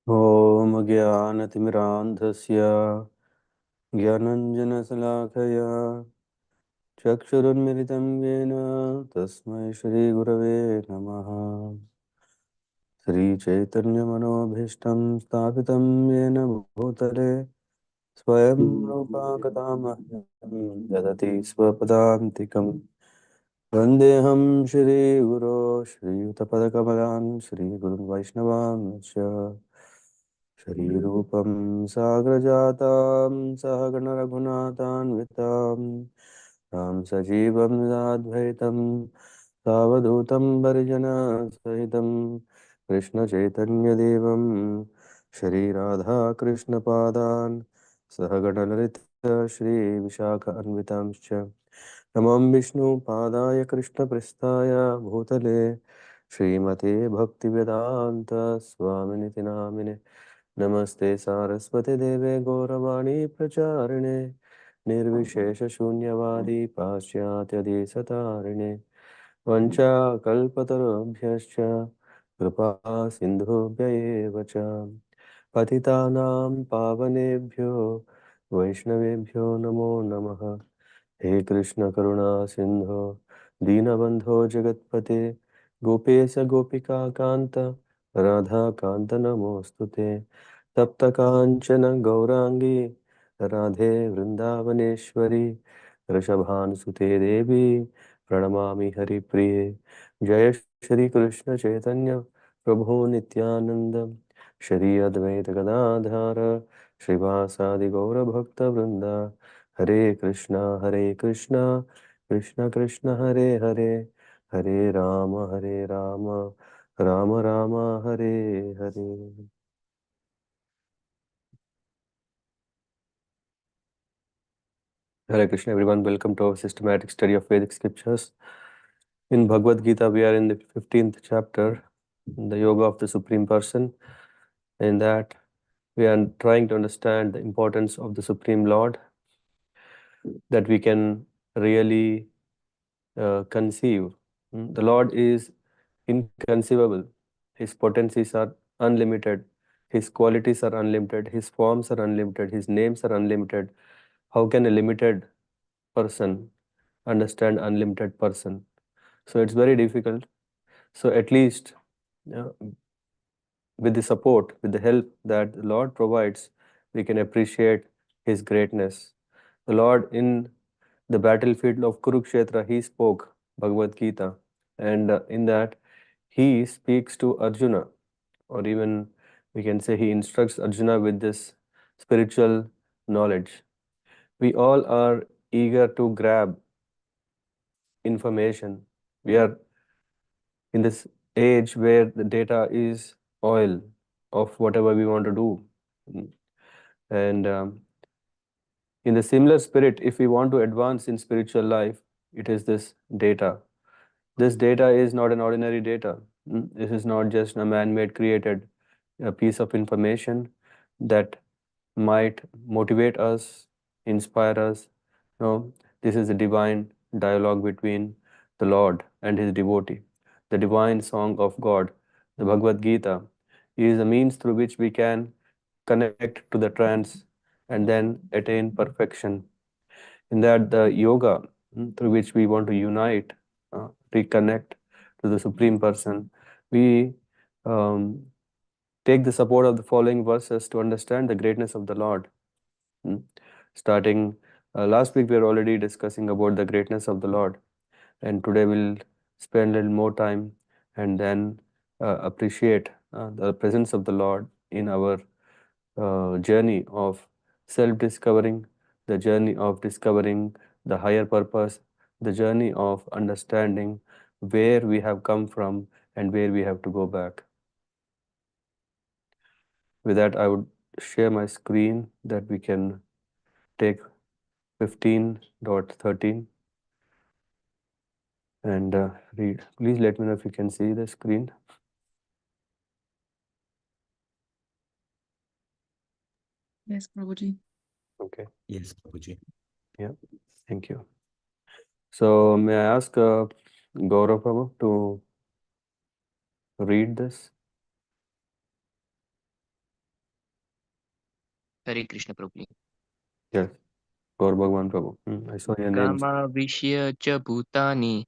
ॐ ज्ञानतिमिरान्धस्य ज्ञानञ्जनशलाखया चक्षुरुन्मिलितं येन तस्मै श्रीगुरवे नमः। श्रीचैतन्यमनोभीष्टं स्थापितं येन भूतले स्वयं रूपा गतामह्यं ददति स्वपदान्तिकम्। वन्देऽहं श्रीगुरो श्रीयुतपदकमलान् श्रीगुरुं वैष्णवांश्च श्रीरूपं साग्रजातां सहगणरघुनाथान्वितां तां सजीवं साद्वैतं सावधूतं परिजनसहितं कृष्णचैतन्यदेवं श्रीराधाकृष्णपादान् सहगणललिता श्रीविशाखान्वितांश्च नमं विष्णुपादाय कृष्णप्रेष्ठाय भूतले श्रीमते भक्तिवेदान्त स्वामिनिति नामिने नमस्ते सारस्वती देवे गौरवाणी प्रचारिणे निर्विशेष शून्यवादी पाश्चात्यदेशतारिणे वञ्चाकल्पतरुभ्यश्च कृपा सिन्धुभ्य एव च पतितानां पावनेभ्यो वैष्णवेभ्यो नमो नमः। हे कृष्ण करुणा सिंधो दीनबंधो जगत्पते गोपेश गोपिका कांत राधा कांत नमोस्तुते तप्त कांचन गौरांगी राधे वृंदावनेश्वरी वृषभानुसुते देवी प्रणमामि हरिप्रिये। जय श्री कृष्ण चैतन्य प्रभु नित्यानंद श्री अद्वैत गदाधर श्रीवासादि गौर भक्त वृंदा हरे Krishna Krishna Krishna Hare Hare Hare Ram Ram Ram Hare Hare. Hare Krishna everyone, welcome to our systematic study of Vedic scriptures. In Bhagavad Gita we are in the 15th chapter, the Yoga of the Supreme Person. In that we are trying to understand the importance of the Supreme Lord, that we can really conceive. The Lord is inconceivable. His potencies are unlimited. His qualities are unlimited. His forms are unlimited. His names are unlimited. How can a limited person understand unlimited person? So it's very difficult. So at least uh, with the support, with the help that the Lord provides, we can appreciate His greatness. The Lord in the battlefield of Kurukshetra, He spoke Bhagavad Gita, and in that He speaks to Arjuna, or even we can say He instructs Arjuna with this spiritual knowledge. We all are eager to grab information. We are in this age where the data is oil of whatever we want to do. And in the similar spirit, if we want to advance in spiritual life, it is this data. This data is not an ordinary data. This is not just a man-made created piece of information that might motivate us, inspire us. No, this is a divine dialogue between the Lord and his devotee. The divine song of God, the Bhagavad Gita, is a means through which we can connect to the trance and then attain perfection. In that, the yoga through which we want to unite, reconnect to the Supreme Person, we um, take the support of the following verses to understand the greatness of the Lord. Mm. Starting last week, we were already discussing about the greatness of the Lord, and today we'll spend a little more time and then appreciate the presence of the Lord in our journey of self-discovering, the journey of discovering the higher purpose, the journey of understanding where we have come from and where we have to go back. With that, I would share my screen that we can take 15.13 and read. Please let me know if you can see the screen. Yes, Prabhuji. Okay. Yes, Prabhuji. Yeah. Thank you. So may I ask Gaurav Prabhu, to read this? Hare Krishna Prabhuji. Yes, Gaur Bhagwan Prabhu. I saw your names. Kama cha bhutani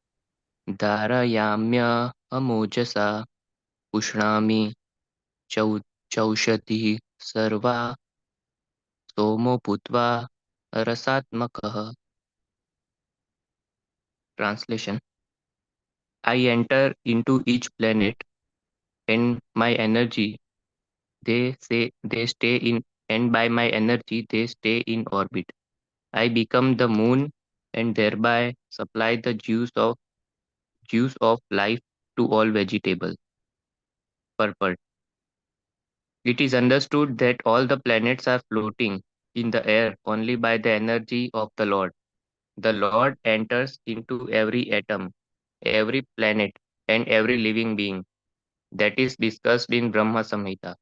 dharayamya amojasa pushnami chau chaushati sarva somo bhutva rasatmakah. Translation: I enter into each planet and my energy they stay in and by my energy they stay in orbit. I become the moon and thereby supply the juice of life to all vegetable. Purport: it is understood that all the planets are floating in the air only by the energy of the Lord. The Lord enters into every atom, every planet, and every living being. That is discussed in Brahma Samhita.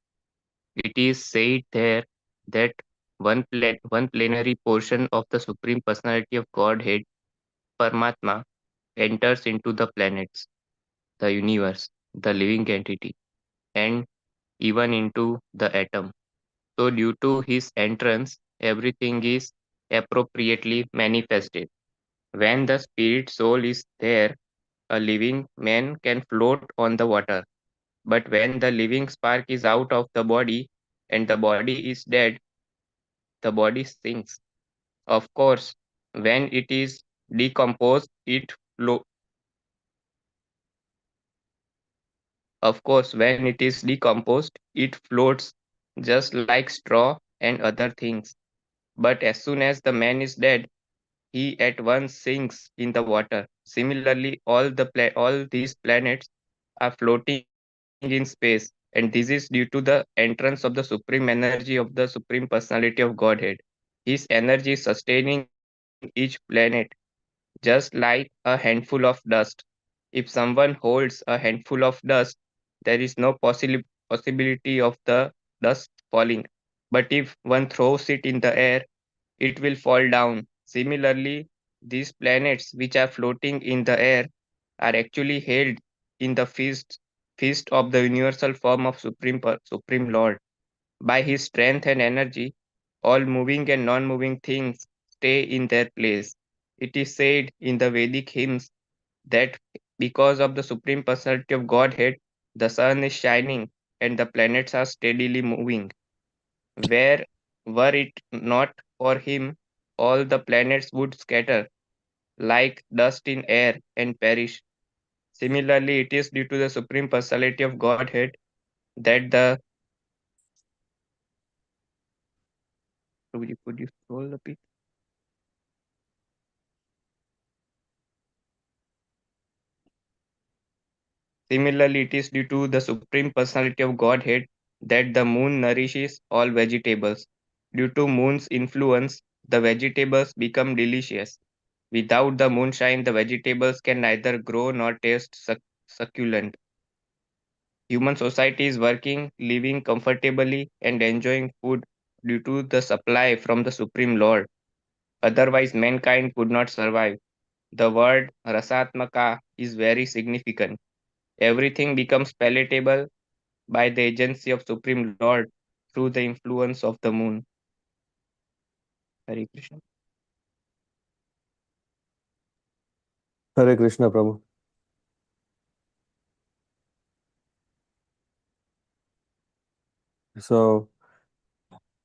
It is said there that one plenary portion of the Supreme Personality of Godhead, Paramatma, enters into the planets, the universe, the living entity, and even into the atom. So, due to his entrance, everything is appropriately manifested. When the spirit soul is there, a living man can float on the water. But when the living spark is out of the body and the body is dead, the body sinks. Of course, when it is decomposed, flo- when it is decomposed, it floats just like straw and other things. But as soon as the man is dead, he at once sinks in the water. Similarly, all these planets are floating in space, and this is due to the entrance of the supreme energy of the Supreme Personality of Godhead. His energy is sustaining each planet, just like a handful of dust. If someone holds a handful of dust, there is no possibility of the dust falling. But if one throws it in the air, it will fall down. Similarly, these planets which are floating in the air are actually held in the fist of the universal form of Supreme Lord. By his strength and energy, all moving and non-moving things stay in their place. It is said in the Vedic hymns that because of the Supreme Personality of Godhead, the sun is shining and the planets are steadily moving. Where were it not for him, all the planets would scatter like dust in air and perish. Similarly, it is due to the Supreme Personality of Godhead that the could you scroll a bit? Similarly, it is due to the Supreme Personality of Godhead that the moon nourishes all vegetables. Due to moon's influence, the vegetables become delicious. Without the moonshine, the vegetables can neither grow nor taste succulent. Human society is working, living comfortably, and enjoying food due to the supply from the Supreme Lord. Otherwise, mankind could not survive. The word Rasatmaka is very significant. Everything becomes palatable by the agency of Supreme Lord through the influence of the moon. Hare Krishna. Hare Krishna Prabhu. So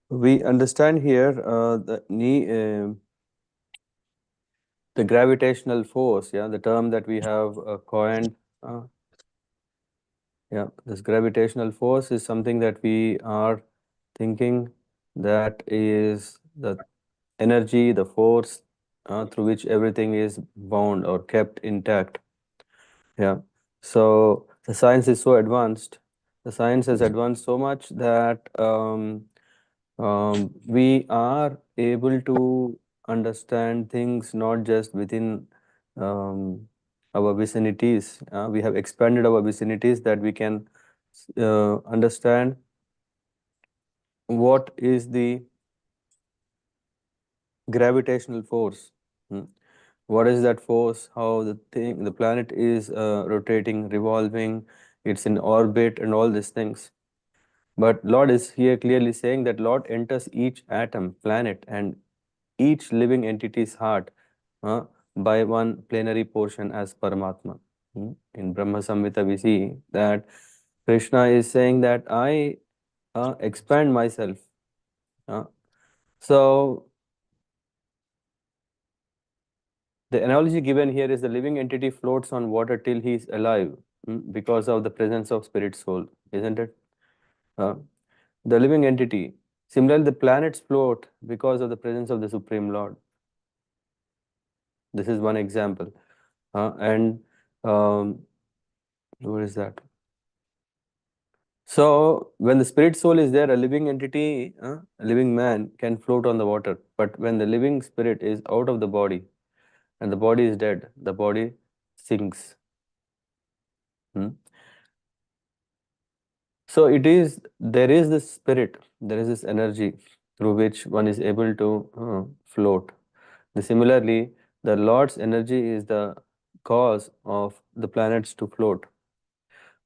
we understand here the gravitational force, yeah, the term that we have coined. Uh, yeah, this gravitational force is something that we are thinking that is the energy, the force through which everything is bound or kept intact. Yeah. So the science is so advanced. The science has advanced so much that we are able to understand things not just within um, our vicinities. We have expanded our vicinities that we can understand what is the gravitational force. Hmm. What is that force? How the planet is rotating, revolving, it's in orbit, and all these things. But Lord is here clearly saying that Lord enters each atom, planet, and each living entity's heart uh, by one plenary portion as Paramatma. In Brahma Samhita, we see that Krishna is saying that I expand myself. Uh, so, the analogy given here is the living entity floats on water till he is alive because of the presence of spirit soul, isn't it? Uh, the living entity. Similarly, the planets float because of the presence of the Supreme Lord. This is one example. And what is that? So, when the spirit soul is there, a living entity, a living man can float on the water. But when the living spirit is out of the body and the body is dead, the body sinks. Hmm? So, there is this spirit, there is this energy through which one is able to float. Similarly, the Lord's energy is the cause of the planets to float.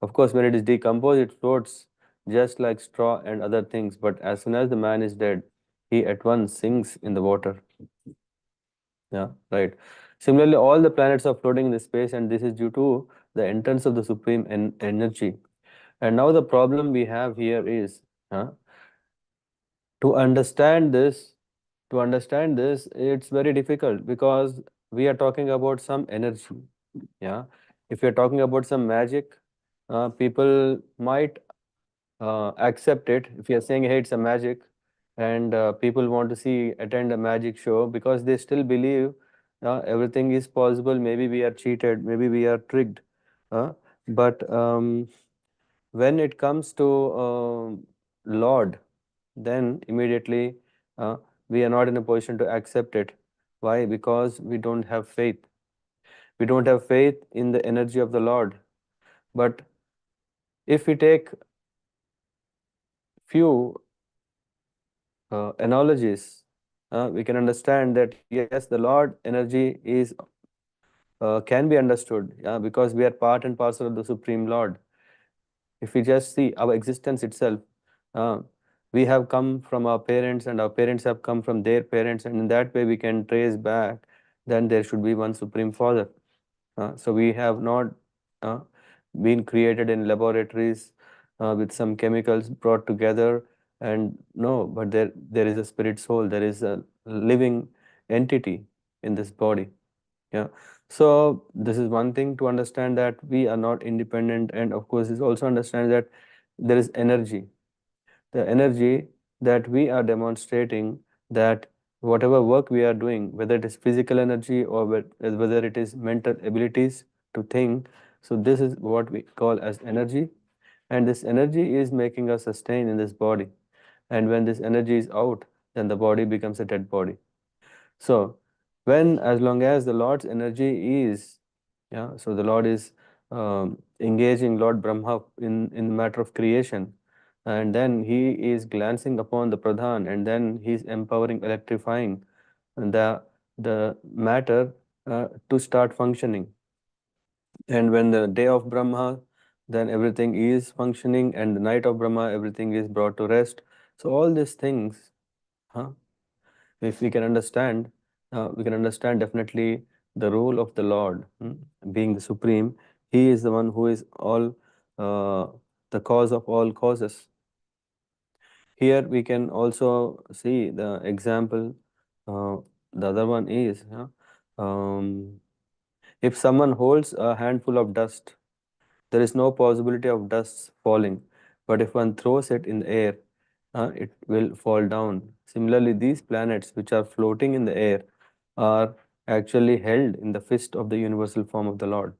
Of course, when it is decomposed, it floats just like straw and other things. But as soon as the man is dead, he at once sinks in the water. Yeah, right. Similarly, all the planets are floating in the space, and this is due to the entrance of the supreme energy. And now the problem we have here is to understand this. To understand this, it's very difficult because we are talking about some energy. Yeah, if you're talking about some magic, people might accept it. If you're saying, hey, it's a magic, and people want to attend a magic show because they still believe everything is possible. Maybe we are cheated, maybe we are tricked. But when it comes to Lord, then immediately uh, we are not in a position to accept it. Why? Because we don't have faith. We don't have faith in the energy of the Lord. But if we take few analogies, we can understand that yes, the Lord energy is can be understood, because we are part and parcel of the Supreme Lord. If we just see our existence itself, uh, we have come from our parents, and our parents have come from their parents, and in that way we can trace back. Then there should be one Supreme Father. So we have not uh, been created in laboratories with some chemicals brought together, and no, but there is a spirit soul, there is a living entity in this body. Yeah. So this is one thing to understand, that we are not independent, and of course, is also understand that there is energy. The energy that we are demonstrating, that whatever work we are doing, whether it is physical energy or whether it is mental abilities to think, so this is what we call as energy, and this energy is making us sustain in this body. And when this energy is out, then the body becomes a dead body. So, as long as the Lord's energy is, so the Lord is engaging Lord Brahma in the matter of creation, and then he is glancing upon the Pradhan, and then he is empowering, electrifying the matter to start functioning. And when the day of Brahma, then everything is functioning, and the night of Brahma, everything is brought to rest. So all these things, huh? If we can understand definitely the role of the Lord, being the supreme. He is the one who is all the cause of all causes. Here we can also see the example. The other one is, if someone holds a handful of dust, there is no possibility of dust falling. But if one throws it in the air, it will fall down. Similarly, these planets which are floating in the air are actually held in the fist of the universal form of the Lord.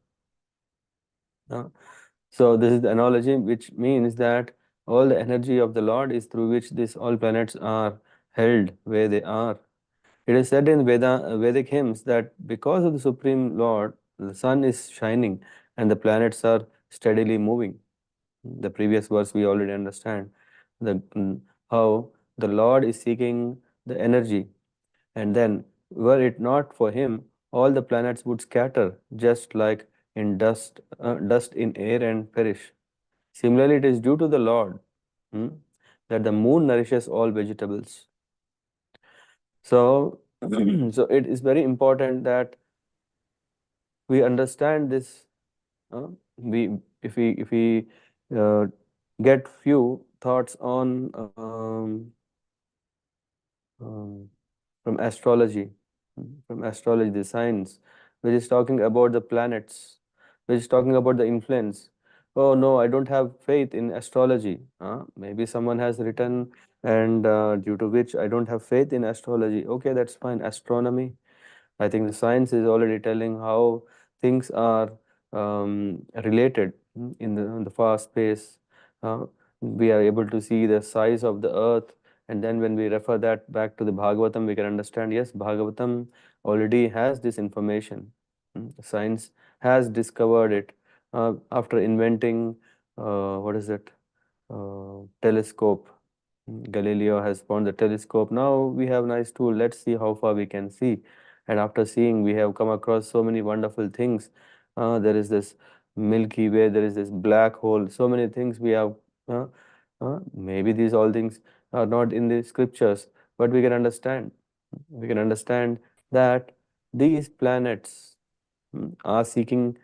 So this is the analogy, which means that all the energy of the Lord is through which these all planets are held where they are. It is said in Vedic hymns that because of the Supreme Lord, the sun is shining and the planets are steadily moving. The previous verse we already understand how the Lord is seeking the energy, and then were it not for him, all the planets would scatter just like in dust in air and perish. Similarly, it is due to the Lord hmm, that the moon nourishes all vegetables. So, so it is very important that we understand this. We if we uh, get few thoughts on um, from astrology, the science, which is talking about the planets, which is talking about the influence. Oh no, I don't have faith in astrology. Maybe someone has written, and due to which I don't have faith in astrology. Okay, that's fine. Astronomy, I think the science is already telling how things are related in the far space. Uh, we are able to see the size of the earth, and then when we refer that back to the Bhagavatam, we can understand yes, Bhagavatam already has this information. Science has discovered it after inventing what is it? Telescope. Galileo has found the telescope. Now we have nice tool. Let's see how far we can see. And after seeing, we have come across so many wonderful things. There is this Milky Way. There is this black hole. So many things we have. Maybe these all things are not in the scriptures, but we can understand. We can understand that these planets are seeking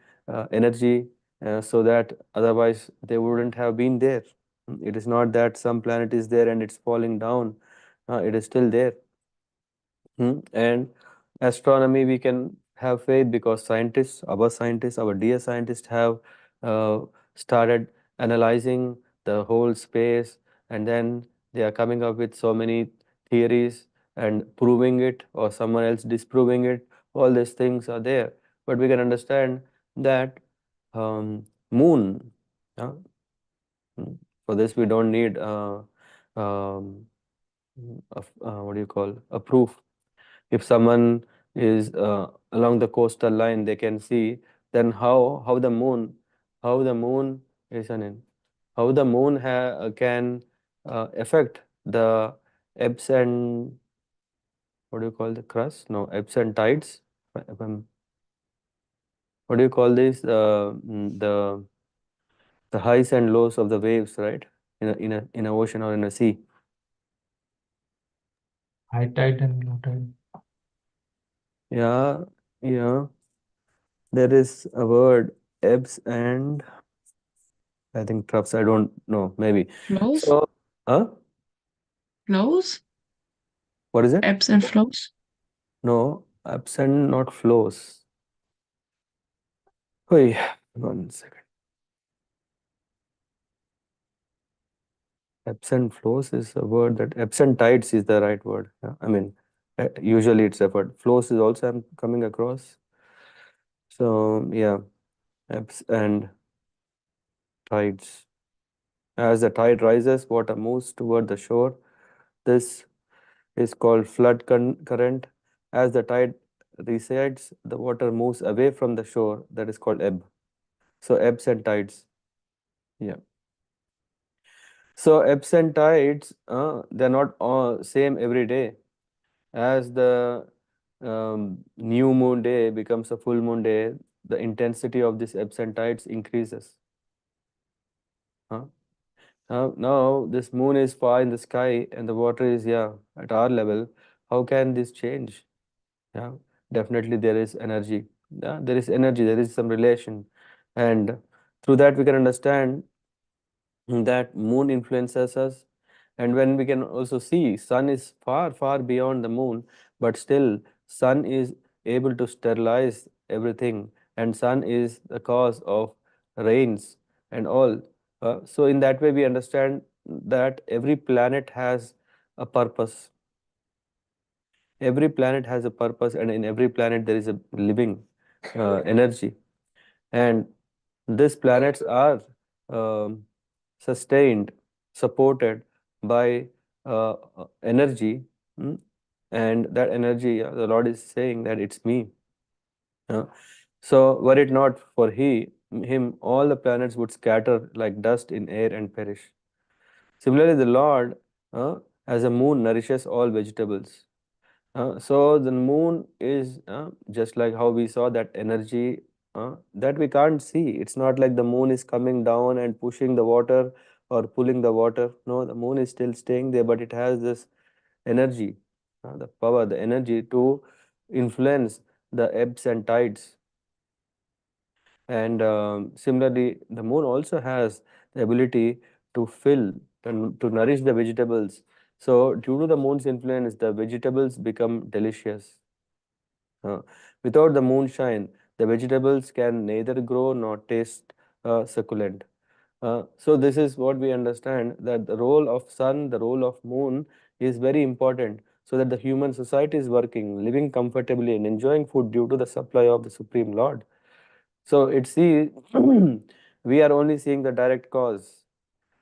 energy so that otherwise they wouldn't have been there. It is not that some planet is there and it's falling down. It is still there. And astronomy, we can have faith because scientists, our dear scientists have uh, started analyzing the whole space, and then they are coming up with so many theories and proving it or someone else disproving it. All these things are there. But we can understand that moon, uh, for this we don't need um, what do you call a proof. If someone is along the coastal line, they can see then how the moon, how the moon is an how the moon can affect the ebbs and what do you call the crust? No, ebbs and tides. What do you call this? The highs and lows of the waves, right? In a ocean or in a sea. High tide and low tide. Yeah, yeah. There is a word, ebbs and I think troughs. I don't know. Maybe. Flows? So, Flows? what is it? Ebbs and flows? No, ebbs and not flows. Wait, 1 second. Ebbs and flows is a word that ebbs and tides is the right word. Yeah, I mean, usually it's referred. Flows is also I'm coming across. So yeah, ebbs and tides. As the tide rises, water moves toward the shore. This is called flood current. As the tide recedes, the water moves away from the shore. That is called ebb. So ebbs and tides. Yeah. So ebbs and tides, they're not all same every day. As the new moon day becomes a full moon day, the intensity of these ebbs and tides increases. Huh? Now this moon is far in the sky and the water is at our level. How can this change? Yeah, definitely there is energy. Yeah, there is energy. There is some relation, and through that we can understand that moon influences us. And when we can also see sun is far beyond the moon, but still sun is able to sterilize everything, and sun is the cause of rains and all. So in that way we understand that every planet has a purpose. Every planet has a purpose, and in every planet there is a living energy, and these planets are um, sustained, supported by energy, and that energy, the Lord is saying that it's me. uh, so were it not for him, all the planets would scatter like dust in air and perish. Similarly, the Lord, uh, as a moon, nourishes all vegetables. So the moon is just like how we saw that energy that we can't see. It's not like the moon is coming down and pushing the water or pulling the water. No, the moon is still staying there, but it has this energy, the power, the energy to influence the ebbs and tides. And similarly, the moon also has the ability to fill and to nourish the vegetables. So, due to the moon's influence, the vegetables become delicious. Uh, Without the moonshine, the vegetables can neither grow nor taste succulent. So this is what we understand, that the role of sun, the role of moon is very important, so that the human society is working, living comfortably and enjoying food due to the supply of the Supreme Lord. So we are only seeing the direct cause.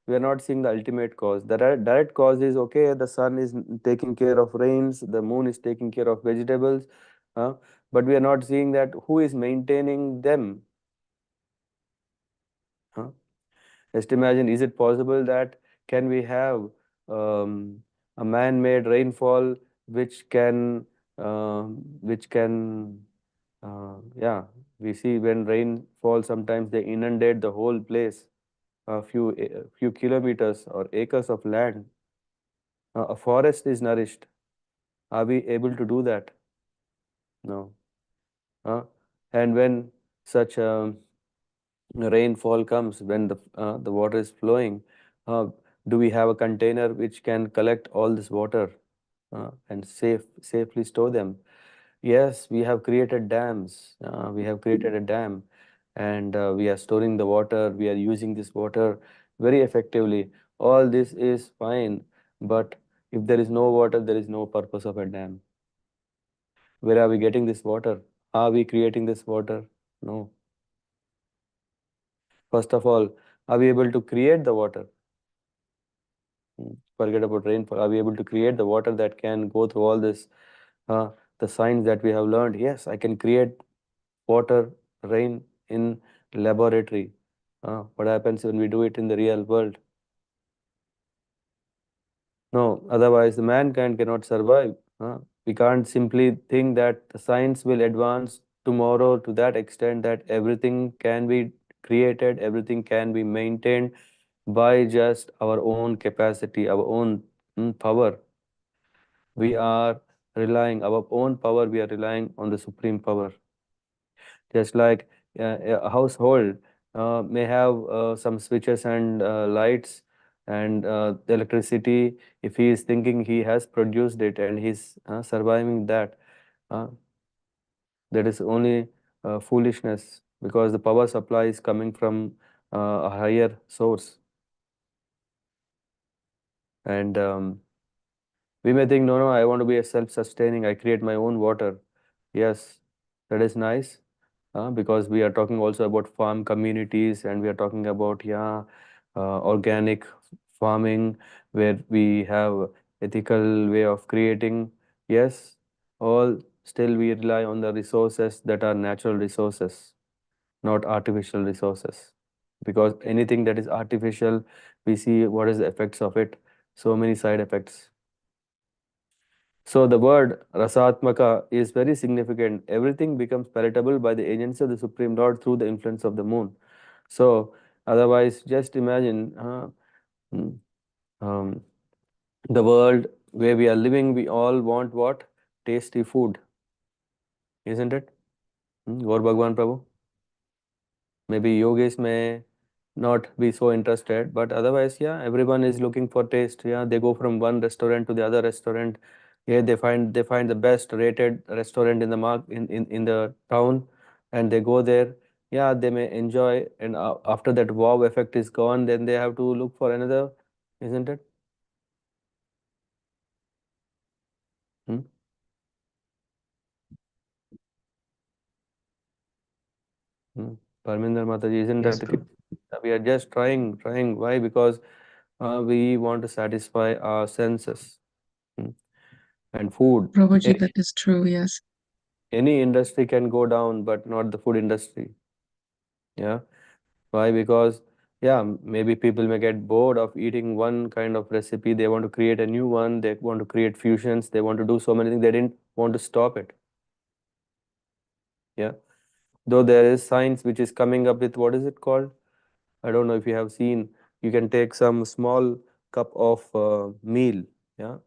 We are not seeing the ultimate cause. The direct cause is okay, the sun is taking care of rains, the moon is taking care of vegetables, uh, but we are not seeing that who is maintaining them. Huh? Just imagine, is it possible that can we have a man-made rainfall which can yeah, we see when rain falls, sometimes they inundate the whole place, a few kilometers or acres of land. A forest is nourished. Are we able to do that? No. Uh, and when such rainfall comes, when the water is flowing, uh, do we have a container which can collect all this water and safely store them? Yes, we have created dams. We have created a dam, and we are storing the water. We are using this water very effectively. All this is fine, but if there is no water, there is no purpose of a dam. Where are we getting this water? Are we creating this water? No. First of all, are we able to create the water? Forget about rainfall. Are we able to create the water that can go through all this, uh, the science that we have learned? Yes, I can create water, rain in laboratory. What happens when we do it in the real world? No, otherwise the mankind cannot survive. We can't simply think that the science will advance tomorrow to that extent that everything can be created, everything can be maintained by just our own capacity, our own power. We are relying, our own power, we are relying on the supreme power. Just like a household may have some switches and lights and the electricity, if he is thinking he has produced it and he's surviving that, uh, that is only foolishness, because the power supply is coming from a higher source. And we may think, no, no, I want to be a self-sustaining, I create my own water. Yes, that is nice, because we are talking also about farm communities, and we are talking about, yeah, organic farming, where we have ethical way of creating. Yes, all still we rely on the resources that are natural resources, not artificial resources. Because anything that is artificial, we see what is the effects of it. So many side effects. So the word rasatmaka is very significant. Everything becomes palatable by the agency of the Supreme Lord through the influence of the moon. So otherwise, just imagine mm, um, the world where we are living. We all want what? Tasty food, isn't it? Gaur Bhagwan Prabhu. Maybe yogis may not be so interested, but otherwise, yeah, everyone is looking for taste. Yeah, they go from one restaurant to the other restaurant. Yeah, they find the best rated restaurant in the in the town, and they go there. Yeah, they may enjoy, and after that wow effect is gone, then they have to look for another, isn't it? Hmm? Hmm. Parminder Mataji, isn't Yes, that the case? Prabhu. We are just trying. Why? Because we want to satisfy our senses. Hmm. And food. Prabhuji, Any, that is true, yes. any industry can go down, but not the food industry. Yeah. Why? Because, yeah, maybe people may get bored of eating one kind of recipe. They want to create a new one. They want to create fusions. They want to do so many things. They didn't want to stop it. Yeah. Though there is science which is coming up with, what is it called? I don't know if you have seen you can take some small cup of meal. Yeah.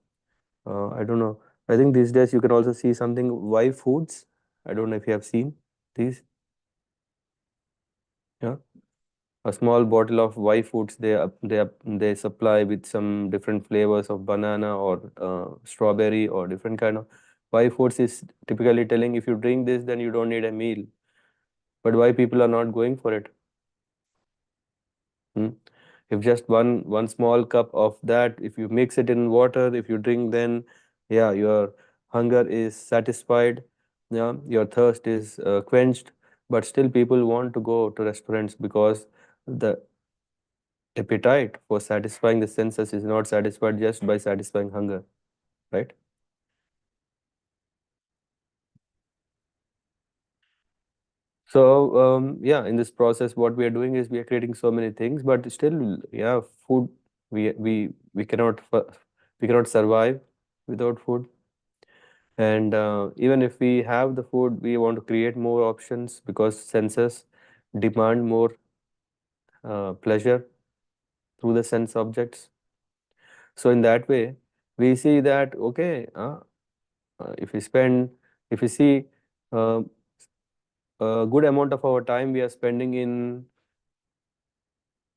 I don't know. I think these days you can also see something Y foods. I don't know if you have seen these. Yeah. A small bottle of Y foods they supply with some different flavors of banana or strawberry or different kind of Y foods is typically telling if you drink this then you don't need a meal. But why people are not going for it? Hmm? If just one small cup of that, if you mix it in water, if you drink, then yeah, your hunger is satisfied, yeah, your thirst is quenched. But still, people want to go to restaurants because the appetite for satisfying the senses is not satisfied just by satisfying hunger, right? So yeah, in this process, what we are doing is we are creating so many things, but still, yeah, food we cannot we cannot survive without food. And even if we have the food, we want to create more options because senses demand more pleasure through the sense objects. So in that way, we see that okay, if we spend, if we see uh, a good amount of our time we are spending in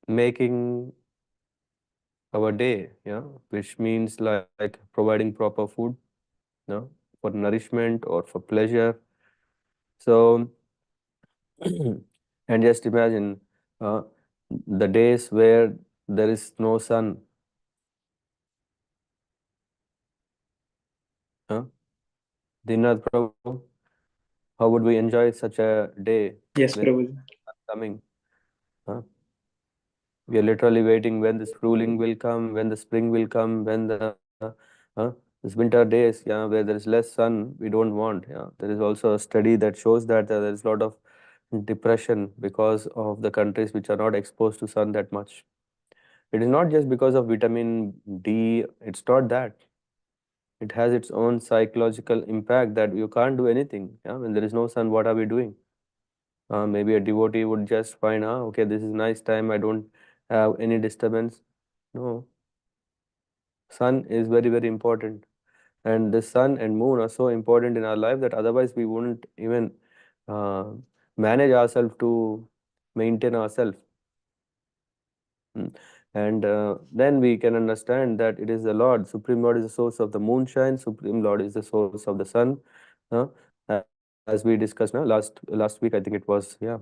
making our day, yeah, which means like providing proper food, you know, for nourishment or for pleasure. So, and just imagine uh, the days where there is no sun. Huh? Dinath Prabhu, how would we enjoy such a day Yes, when Prabhuji. coming? Huh? We are literally waiting when this ruling will come, when the spring will come, when the this winter days, yeah, where there is less sun, we don't want. Yeah, there is also a study that shows that there is a lot of depression because of the countries which are not exposed to sun that much. It is not just because of vitamin D. It's not that. It has its own psychological impact that you can't do anything. Yeah, when there is no sun, what are we doing? Maybe a devotee would just find, okay, this is nice time. I don't have any disturbance. No, sun is very, very important. And the sun and moon are so important in our life that otherwise we wouldn't even uh, manage ourselves to maintain ourselves. And then we can understand that it is the Lord. Supreme Lord is the source of the moonshine. Supreme Lord is the source of the sun. Uh, as we discussed now last week, I think it was, yeah.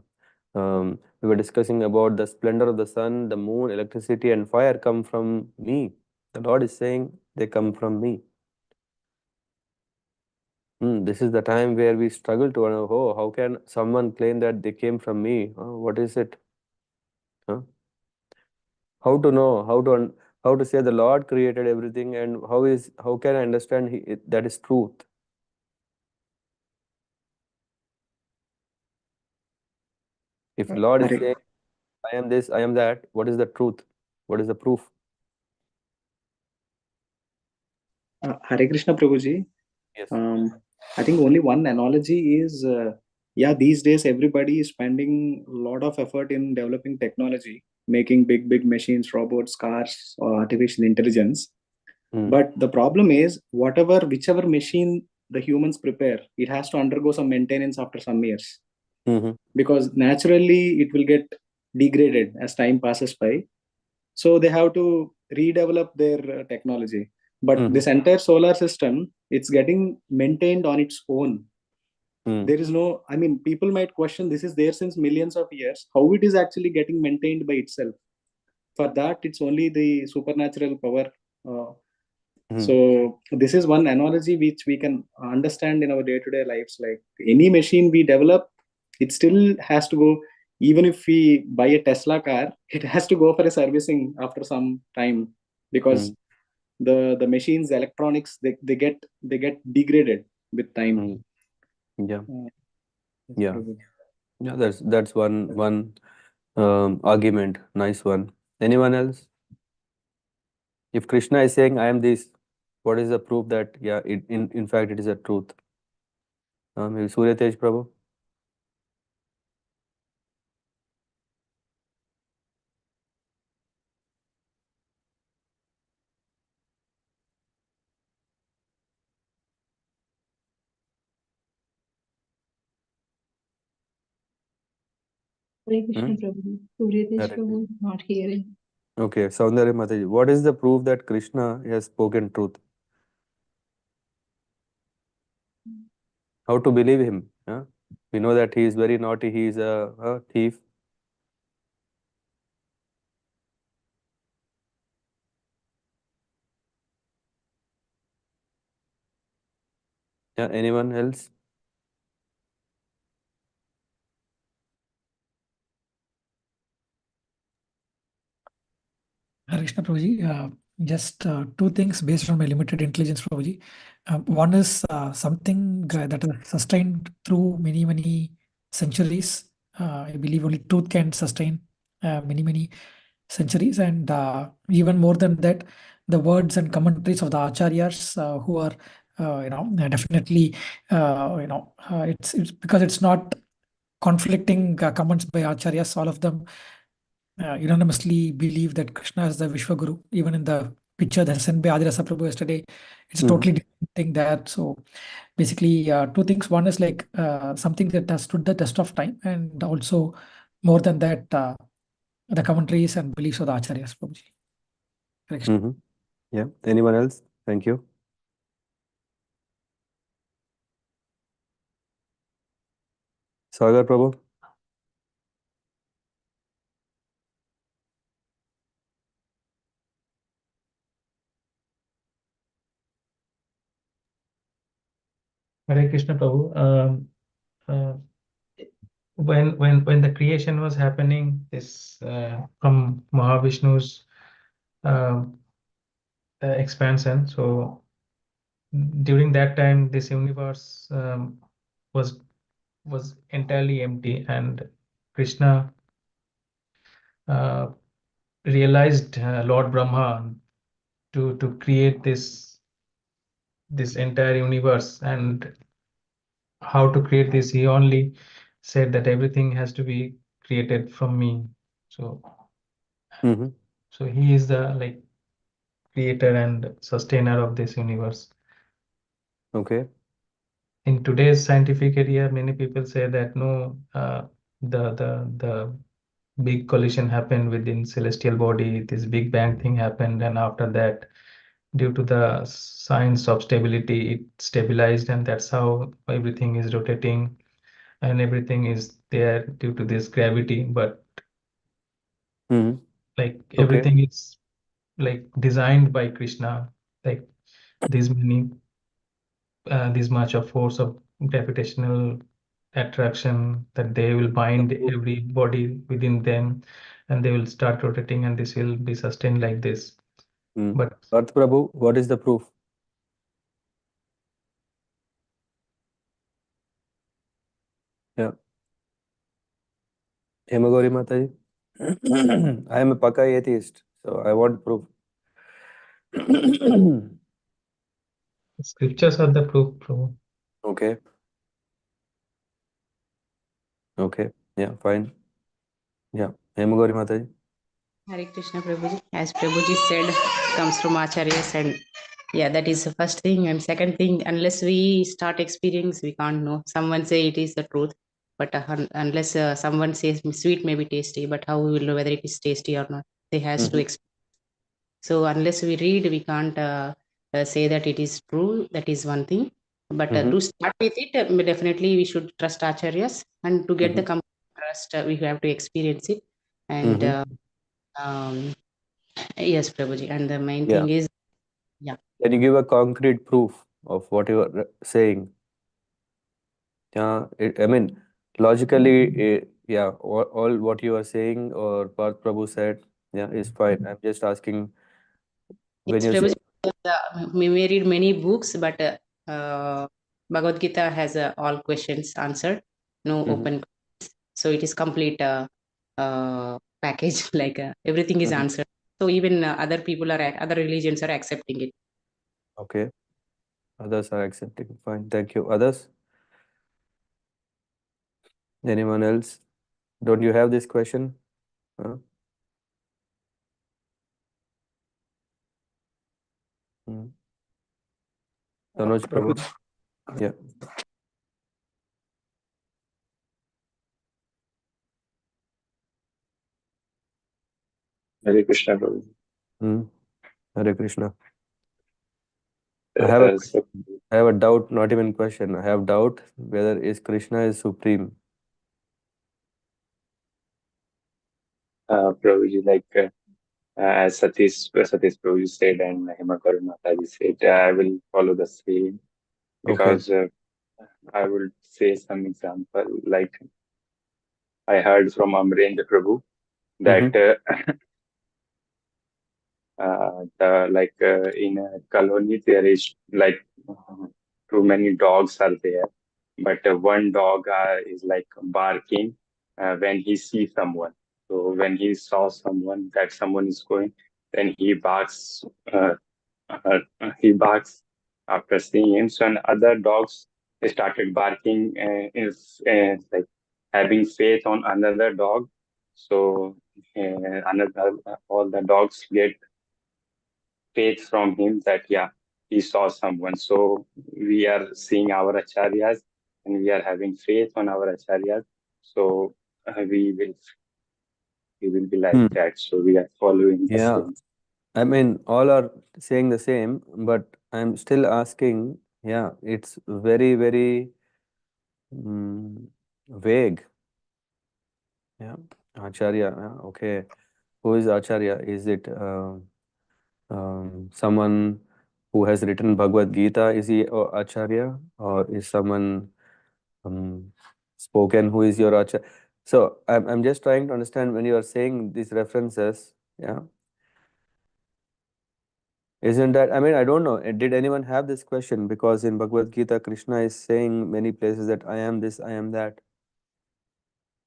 We were discussing about the splendor of the sun, the moon, electricity, and fire come from me. The Lord is saying they come from me. This is the time where we struggle to know, oh, how can someone claim that they came from me? What is it? Huh? How to know? How to say the Lord created everything, and how can I understand that is truth? If Lord is Hare, saying, I am this, I am that, what is the truth? What is the proof? Hare Krishna Prabhuji. Yes. I think only one analogy is, yeah, these days everybody is spending a lot of effort in developing technology, making big machines, robots, cars, or artificial intelligence. But the problem is, whichever machine the humans prepare, it has to undergo some maintenance after some years, because naturally it will get degraded as time passes by. So they have to redevelop their technology. But this entire solar system, it's getting maintained on its own. There is no, I mean, people might question, this is there since millions of years, how it is actually getting maintained by itself. For that, it's only the supernatural power. So this is one analogy which we can understand in our day-to-day lives. Like any machine we develop, it still has to go. Even if we buy a Tesla car, it has to go for a servicing after some time, because the machines, electronics, they get degraded with time. Yeah. Yes, Yeah. Prabhu. Yeah, that's one argument. Nice one. Anyone else? If Krishna is saying, I am this, what is the proof that, yeah, in fact, it is a truth? Maybe Surya Tej Prabhu? Hare Krishna Prabhu. Suryadesh Hare Prabhu is not hearing. Okay, Saundarya Mataji, what is the proof that Krishna has spoken truth? How to believe him? Yeah? We know that he is very naughty, he is a thief. Yeah, anyone else? Hare Krishna Prabhuji, just two things based on my limited intelligence, Prabhuji. One is something that is sustained through many, many centuries. I believe only truth can sustain many, many centuries. And even more than that, the words and commentaries of the acharyas who are, definitely, it's because it's not conflicting comments by acharyas, all of them unanimously believe that Krishna is the Vishwaguru. Even in the picture that sent by Adirasa Prabhu yesterday, it's Mhm. totally different thing that. So basically, two things. One is like something that has stood the test of time, and also more than that, the commentaries and beliefs of the Acharyas, Prabhuji. Hare Krishna. Mhm. Yeah, anyone else? Thank you. Sagar Prabhu? Hare Krishna Prabhu. When the creation was happening, this from Mahavishnu's expansion. So during that time, this universe was entirely empty, and Krishna realized Lord Brahma to create this entire universe. And how to create this, he only said that everything has to be created from me. So Mhm. so he is the like creator and sustainer of this universe. Okay. In today's scientific area, many people say that no, the big collision happened within celestial body. This Big Bang thing happened, and after that, due to the science of stability, it stabilized, and that's how everything is rotating, and everything is there due to this gravity. But Mhm. like Okay. everything is like designed by Krishna, like this many, this much of force of gravitational attraction that they will bind every body within them, and they will start rotating, and this will be sustained like this. Mm. But Parth Prabhu, what is the proof? Yeah. Hemagori Mataji? I am a Paka atheist, so I want proof. scriptures are the proof, Prabhu. Okay. Okay. Yeah, fine. Yeah. Hemagori Mataji? Hare Krishna Prabhuji. As Prabhuji said, comes from Acharyas, and yeah, that is the first thing. And second thing, unless we start experience, we can't know. Someone say it is the truth, but unless someone says sweet may be tasty, but how we will know whether it is tasty or not? They has to Mhm. experience. So unless we read, we can't say that it is true. That is one thing. But Mhm. to start with it, definitely we should trust Acharyas, and to get the Mhm. complete trust, we have to experience it. And Mhm. um, yes, Prabhuji. And the main Yeah. thing is, yeah, Can you give a concrete proof of what you are saying? Yeah, I mean, logically, yeah, all what you are saying or Parth Prabhu said, yeah, is fine. I'm just asking when yes, you say, Prabhuji. We may read many books, but Bhagavad Gita has all questions answered, no Mhm. open. So it is complete package. Like everything is Mhm. answered. So even other people are other religions are accepting it. Okay, others are accepting. Fine, thank you. Others? Anyone else? Don't you have this question? Huh? Mm. Tanoj Prabhu? Yeah. Hare Krishna, Prabhu. Hmm. Hare Krishna. I have a So, I have a doubt, not even question. I have doubt whether is Krishna is supreme. Prabhuji, like as Satish Prabhuji said and Himakar Mataji said, I will follow the same Okay. because I will say some example. Like I heard from Amrendra Prabhu that Mm-hmm. in a colony there is like too many dogs are there, but one dog is like barking when he sees someone. So when he saw someone that someone is going, then he barks. He barks after seeing him. So and other dogs started barking, is like having faith on another dog. So another all the dogs get faith from him that yeah, he saw someone. So we are seeing our acharyas and we are having faith on our acharyas. So we will be like Hmm. that. So we are following the Yeah. same. I mean, all are saying the same, but I'm still asking. Yeah, it's very, very vague. Yeah, Acharya. Yeah, okay. Who is Acharya? Is it someone who has written Bhagavad Gita? Is he Acharya, or is someone um, spoken who is your Acharya? So I'm just trying to understand when you are saying these references. Yeah. Isn't that, I mean, I don't know. Did anyone have this question? Because in Bhagavad Gita, Krishna is saying many places that I am this, I am that.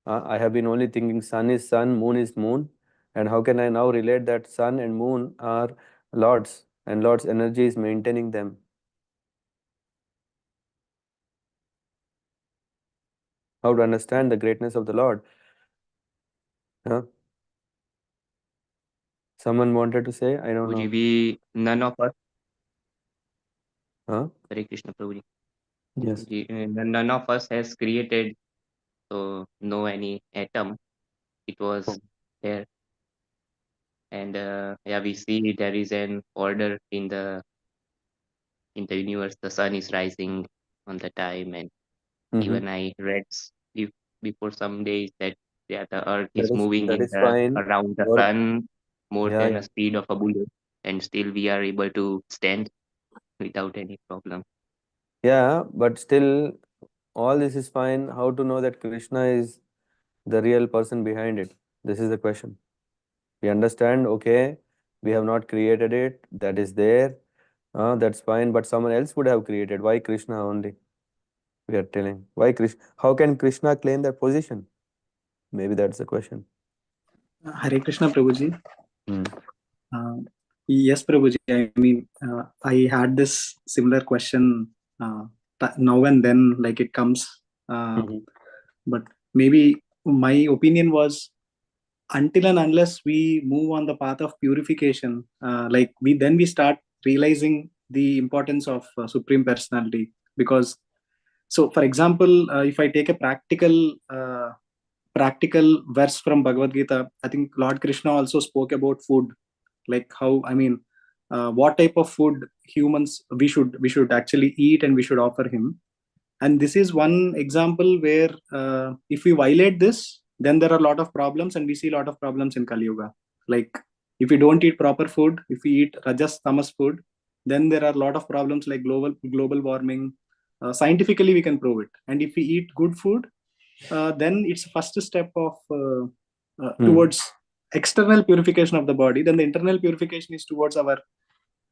I have been only thinking sun is sun, moon is moon. And how can I now relate that sun and moon are lords and Lord's energy is maintaining them? How to understand the greatness of the Lord? Huh? Someone wanted to say? I don't know. None of us, Huh? Hare Krishna Prabhuji, Yes. none of us has created, so no any atom. It was there, and yeah, we see there is an order in the universe. The sun is rising on the time, and Mm-hmm. even I read before some days that yeah, the earth is moving That in is the fine. around the Or, sun more yeah, than yeah. a speed of a bullet, and still we are able to stand without any problem. Yeah, but still, all this is fine. How to know that Krishna is the real person behind it? This is the question. We understand, okay, we have not created it, that is there, that's fine, but someone else would have created. Why Krishna only? We are telling. Why Krishna? How can Krishna claim that position? Maybe that's the question. Hare Krishna, Prabhuji. Hmm. Yes, Prabhuji. I mean, I had this similar question now and then, like it comes. Mhm. But maybe my opinion was until and unless we move on the path of purification, like we start realizing the importance of Supreme Personality. Because, so for example, if I take a practical verse from Bhagavad Gita, I think Lord Krishna also spoke about food, like how, I mean, what type of food humans we should actually eat and we should offer him. And this is one example where if we violate this, then there are a lot of problems, and we see a lot of problems in Kali Yuga. Like if we don't eat proper food, if we eat rajas tamas food, then there are a lot of problems like global warming. Scientifically we can prove it. And if we eat good food, then it's first step of Hmm. towards external purification of the body. Then the internal purification is towards our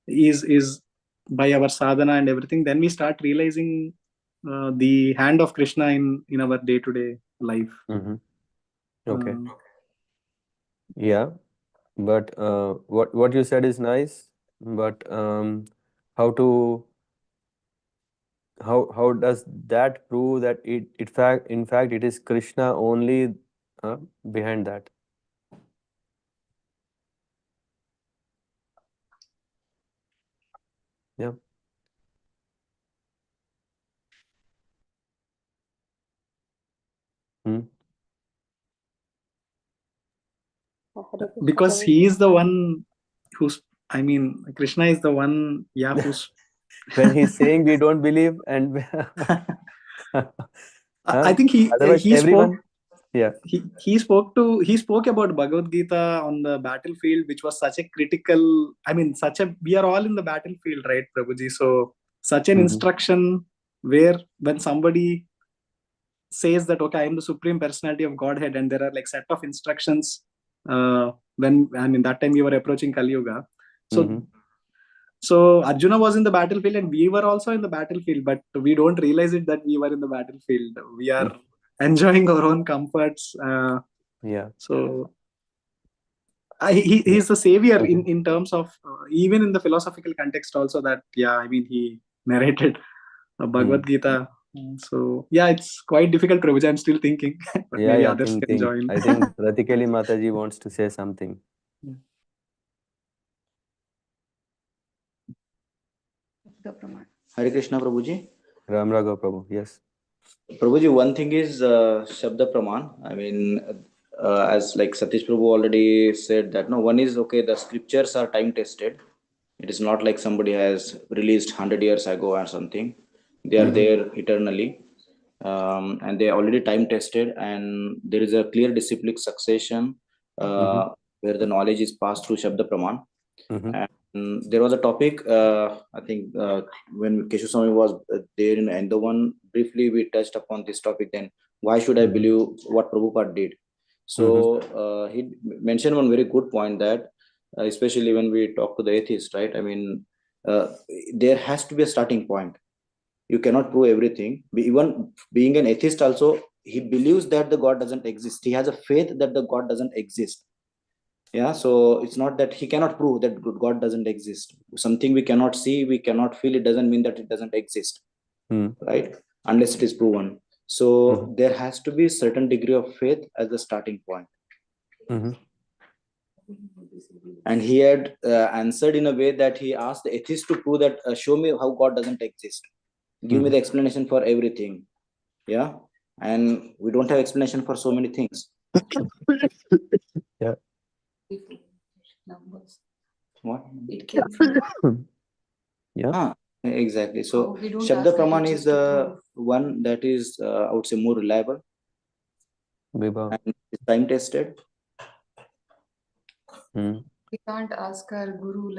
is by our sadhana and everything. Then we start realizing the hand of Krishna in our day to day life. Mhm. Okay. Uh, Yeah, but what you said is nice, but how does that prove that it fact in fact it is Krishna only uh, behind that? Yeah. Hmm. Hare Krishna, Because Prabhuji. he is the one who's, I mean, Krishna is the one, yeah, who's. When he's saying we don't believe, and I think otherwise he spoke. everyone, yeah. He spoke about Bhagavad Gita on the battlefield, which was such a critical. I mean, we are all in the battlefield, right, Prabhuji? So such an Mhm. instruction where when somebody says that, okay, I am the supreme personality of Godhead, and there are like set of instructions. When, I mean, that time we were approaching Kali Yuga. So Mhm. so Arjuna was in the battlefield, and we were also in the battlefield, but we don't realize it that we were in the battlefield. We are enjoying our own comforts. Yeah. So he's the savior in terms of even in the philosophical context also, that, yeah, I mean, he narrated Bhagavad Gita. So yeah, it's quite difficult, Prabhuji. I'm still thinking, but maybe Yeah, others can think. join. I think Ratikali Mataji wants to say something. Hare Krishna, Prabhuji. Ram Raghav Prabhu, yes. Prabhuji, one thing is Shabda Praman. I mean, as like Satish Prabhu already said that, no, one is, okay, the scriptures are time tested. It is not like somebody has released 100 years ago or something. They are there eternally. And they are already time tested, and there is a clear disciplic succession where the knowledge is passed through Shabda Praman. And there was a topic, I think, when Keshu Swami was there in the one, briefly we touched upon this topic. Then, why should I believe what Prabhupada did? So he mentioned one very good point, that especially when we talk to the atheist, right? I mean, there has to be a starting point. You cannot prove everything. Even being an atheist also, he believes that the God doesn't exist. He has a faith that the God doesn't exist. Yeah, so it's not that he cannot prove that God doesn't exist. Something we cannot see, we cannot feel, it doesn't mean that it doesn't exist, right? Unless it is proven. So there has to be certain degree of faith as the starting point. And he had answered in a way that he asked the atheist to prove that, show me how God doesn't exist. Give me the explanation for everything. Yeah. And we don't have explanation for so many things. Yeah. Numbers. What? It can. Yeah. Exactly. So we don't Shabda ask Praman atheists is to the one that is, I would say, more reliable and is time tested. We can't ask our guru,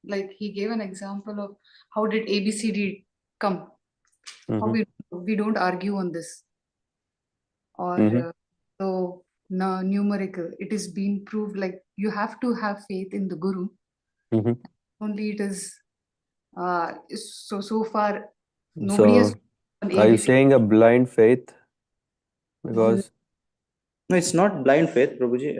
like he gave an example of how did ABCD come. How we don't argue on this. Or so no, numerical. It is being proved, like you have to have faith in the guru. Only it is so far nobody has. Are you saying a blind faith? Because no, it's not blind faith, Prabhuji.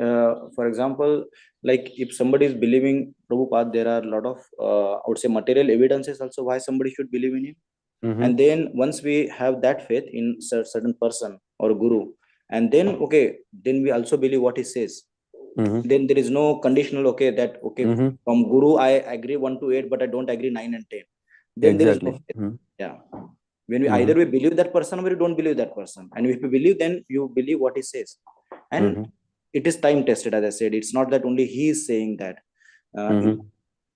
For example, like if somebody is believing Prabhupada, there are a lot of, I would say, material evidences also why somebody should believe in him. And then once we have that faith in certain person or guru, and then, okay, then we also believe what he says. Then there is no conditional, okay, that, okay, from guru I agree 1 to 8, but I don't agree 9 and 10. Then there is no faith. Yeah. When we either we believe that person or we don't believe that person. And if you believe, then you believe what he says. And it is time tested, as I said. It's not that only he is saying that.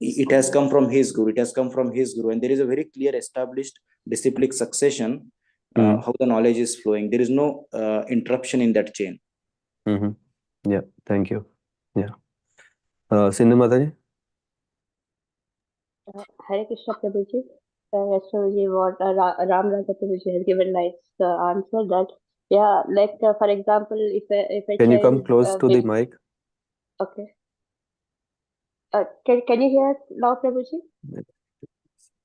It has come from his guru. It has come from his guru. And there is a very clear established disciplic succession, how the knowledge is flowing. There is no interruption in that chain. Yeah, thank you. Yeah. Sindhu Mataji? Hare Krishna, Prabhuji. Yes, Prabhuji, what Ram Raja Prabhuji has given nice answer that, yeah, like for example, if a Can you child come close to the mic? Okay. Can you hear us now, Prabhuji?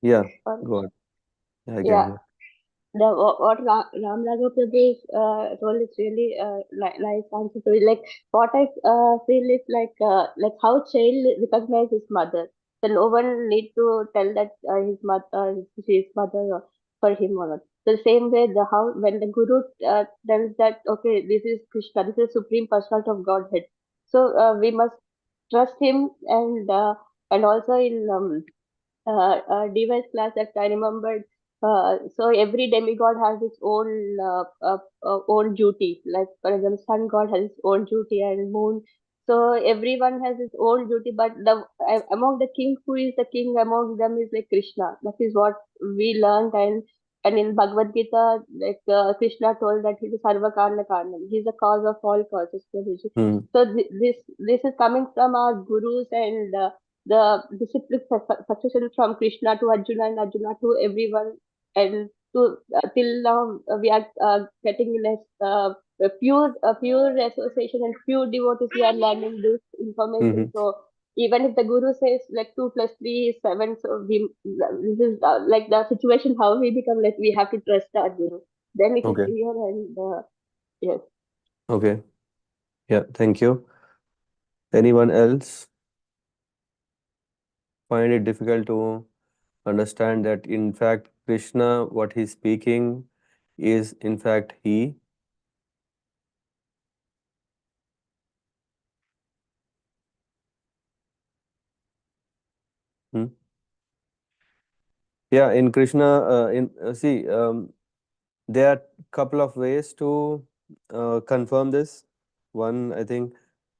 Yeah, go on. I can Yeah. hear. What Ram Raghav Prabhu's role is really nice answer to it. Like what I feel is like how child recognize his mother. So no one need to tell that his mother his mother for him or not. The same way the how when the guru tells that, okay, this is Krishna, this is supreme personality of Godhead. So we must trust him, and also in device class that I remembered. So every demigod has its own own duty. Like for example, sun god has its own duty, and moon. So everyone has his own duty, but among the king, who is the king among them is like Krishna. That is what we learned, and in Bhagavad Gita, like Krishna told that he's a sarva karna karanam. He's the cause of all causes. Hmm. So this is coming from our gurus and the discipline succession from Krishna to Arjuna and Arjuna to everyone, and to till now we are getting less pure association and pure devotees. We are learning this information. Hmm. So even if the guru says like 2 + 3 is 7, so this is like the situation how we become like we have to trust our guru. Then it is Okay. clear and yes. Okay. Yeah. Thank you. Anyone else find it difficult to understand that in fact Krishna, what he's speaking is in fact he? Hmm? Yeah, in Krishna, in see, there are couple of ways to confirm this. One, I think,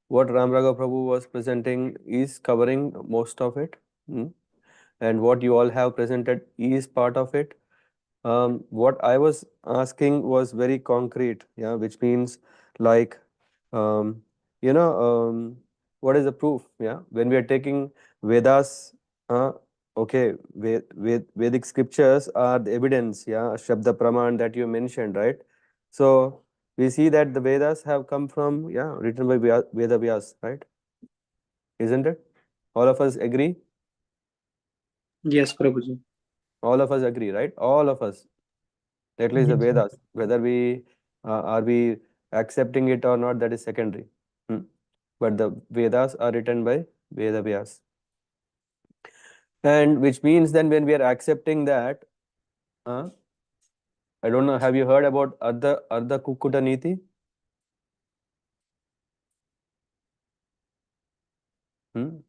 what Ram Raghav Prabhu was presenting is covering most of it, and what you all have presented is part of it. What I was asking was very concrete, yeah, which means like, um, you know, what is the proof? Yeah, when we are taking Vedas, uh, okay, Vedic scriptures are the evidence, yeah, Shabda Praman that you mentioned, right? So we see that the Vedas have come from, yeah, written by Veda Vyas, right? Isn't it? All of us agree? Yes, Prabhuji. All of us agree, right? All of us. At least the Yes, sir. Vedas, whether we are we accepting it or not, that is secondary. Hmm. But the Vedas are written by Veda Vyas, and which means then when we are accepting that, uh, I don't know, have you heard about Ardha Kukkuta Niti? Hmm?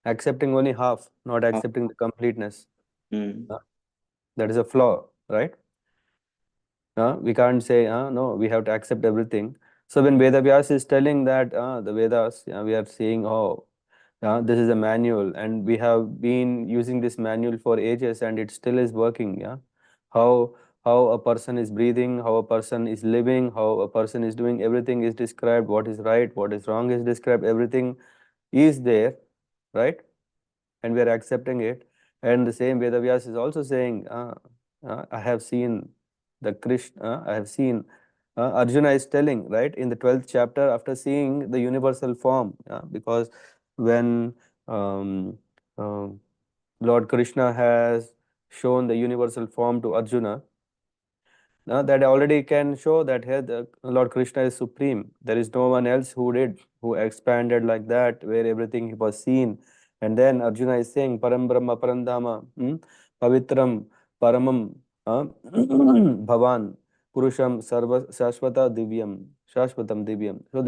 Accepting only half, not accepting the completeness. Mm. Uh, that is a flaw, right? We can't say, no, we have to accept everything. So when Veda Vyas is telling that the Vedas, we are saying, oh, this is a manual, and we have been using this manual for ages, and it still is working. Yeah, how how a person is breathing, how a person is living, how a person is doing, everything is described. What is right, what is wrong is described. Everything is there, right? And we are accepting it. And the same Vedavyas is also saying, I have seen the Krishna, I have seen, Arjuna is telling, right, in the 12th chapter, after seeing the universal form, because when um, um, Lord Krishna has shown the universal form to Arjuna, that already can show that here the Lord Krishna is supreme. There is no one else who expanded like that, where everything was seen. And then Arjuna is saying, Param Brahma Parandhama, Pavitram, Paramam, Bhavan, Purusham, Sarva, Shashvata Divyam, Shashvatam Divyam. So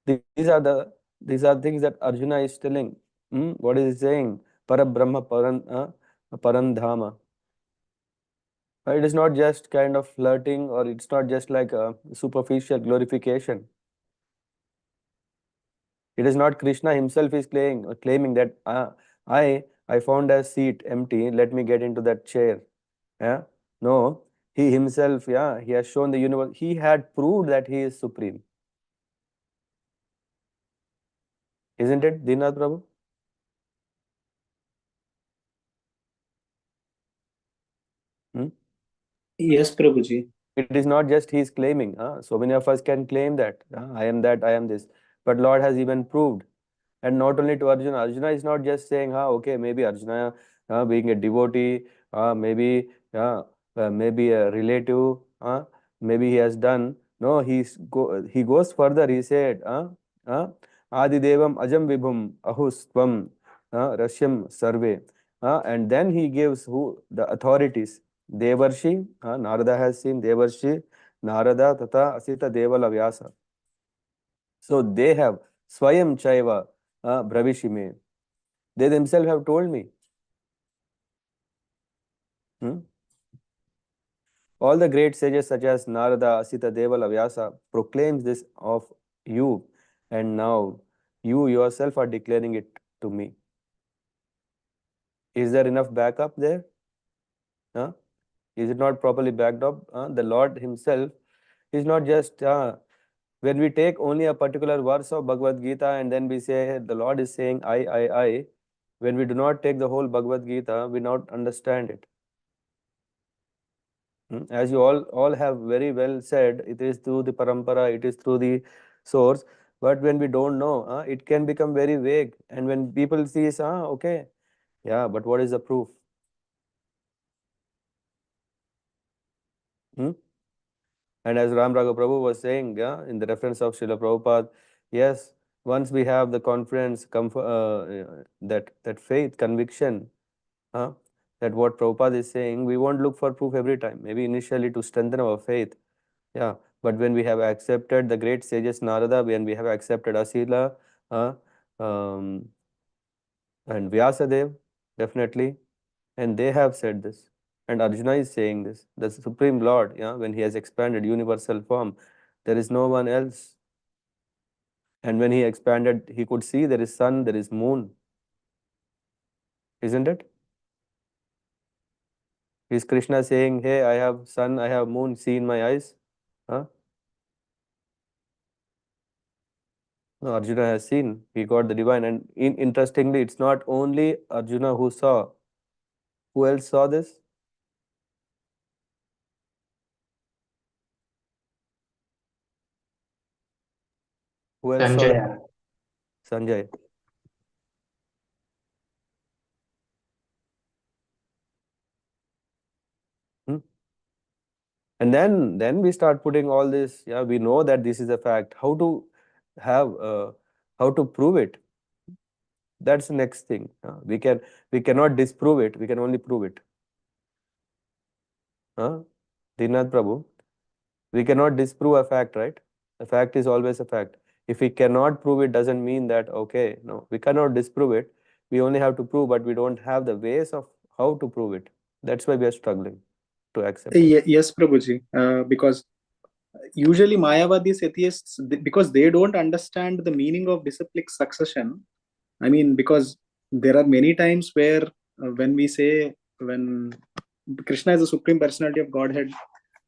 these are things that Arjuna is telling. What is he saying? Parabrahma Parandhama. It is not just kind of flirting, or it's not just like a superficial glorification. It is not Krishna himself is claiming that I found a seat empty. Let me get into that chair. Yeah, no, he himself, he has shown the universe. He had proved that he is supreme, isn't it, Dinath Prabhu? Hmm? Yes, Prabhuji. It is not just he is claiming. So many of us can claim that I am that, I am this, but Lord has even proved. And not only to Arjuna. Arjuna is not just saying, okay, maybe Arjuna being a devotee, maybe a relative, maybe he has done. No, he goes further. He said, Adi Devam Ajam Vibhum Ahustvam Rashyam Sarve. And then he gives who the authorities. Devarshi, Narada has seen Devarshi, Narada Tata Asita Devala Vyasa. So they have Swayam Chaiva Bravishime. They themselves have told me. Hmm? All the great sages such as Narada, Asita, Devala, Vyasa proclaims this of you. and now you yourself are declaring it to me. Is there enough backup there? Huh? Is it not properly backed up? The Lord Himself is not just when we take only a particular verse of Bhagavad Gita and then we say the Lord is saying I. When we do not take the whole Bhagavad Gita, we not understand it. As you all have very well said, it is through the parampara, it is through the source. But when we don't know, it can become very vague. And when people see, okay, yeah, but what is the proof? Hmm? And as Ram Raghav Prabhu was saying, yeah, in the reference of Srila Prabhupada, yes, once we have the confidence, that faith, conviction, that what Prabhupada is saying, we won't look for proof every time. Maybe initially to strengthen our faith. Yeah, but when we have accepted the great sages Narada, when we have accepted Asila and Vyasadev, definitely, and they have said this, and Arjuna is saying this, the Supreme Lord, yeah, when he has expanded universal form, there is no one else. And when he expanded, he could see there is sun, there is moon, isn't it? Is Krishna saying, hey, I have sun, I have moon, see in my eyes? Huh? No, Arjuna has seen, he got the divine. And interestingly, it's not only Arjuna who saw. Who else saw this? Who else saw Sanjay. it? Sanjay. Hmm? And then we start putting all this, yeah, we know that this is a fact. How to have, how to prove it? That's the next thing. We cannot disprove it, we can only prove it. Dinath Prabhu, we cannot disprove a fact, right? A fact is always a fact. If we cannot prove it, doesn't mean that, okay, no, we cannot disprove it. We only have to prove, but we don't have the ways of how to prove it. That's why we are struggling to accept it. Yes, Prabhuji, because usually Mayavadis atheists, because they don't understand the meaning of disciplic succession. I mean, because there are many times where when we say, when Krishna is the supreme personality of Godhead,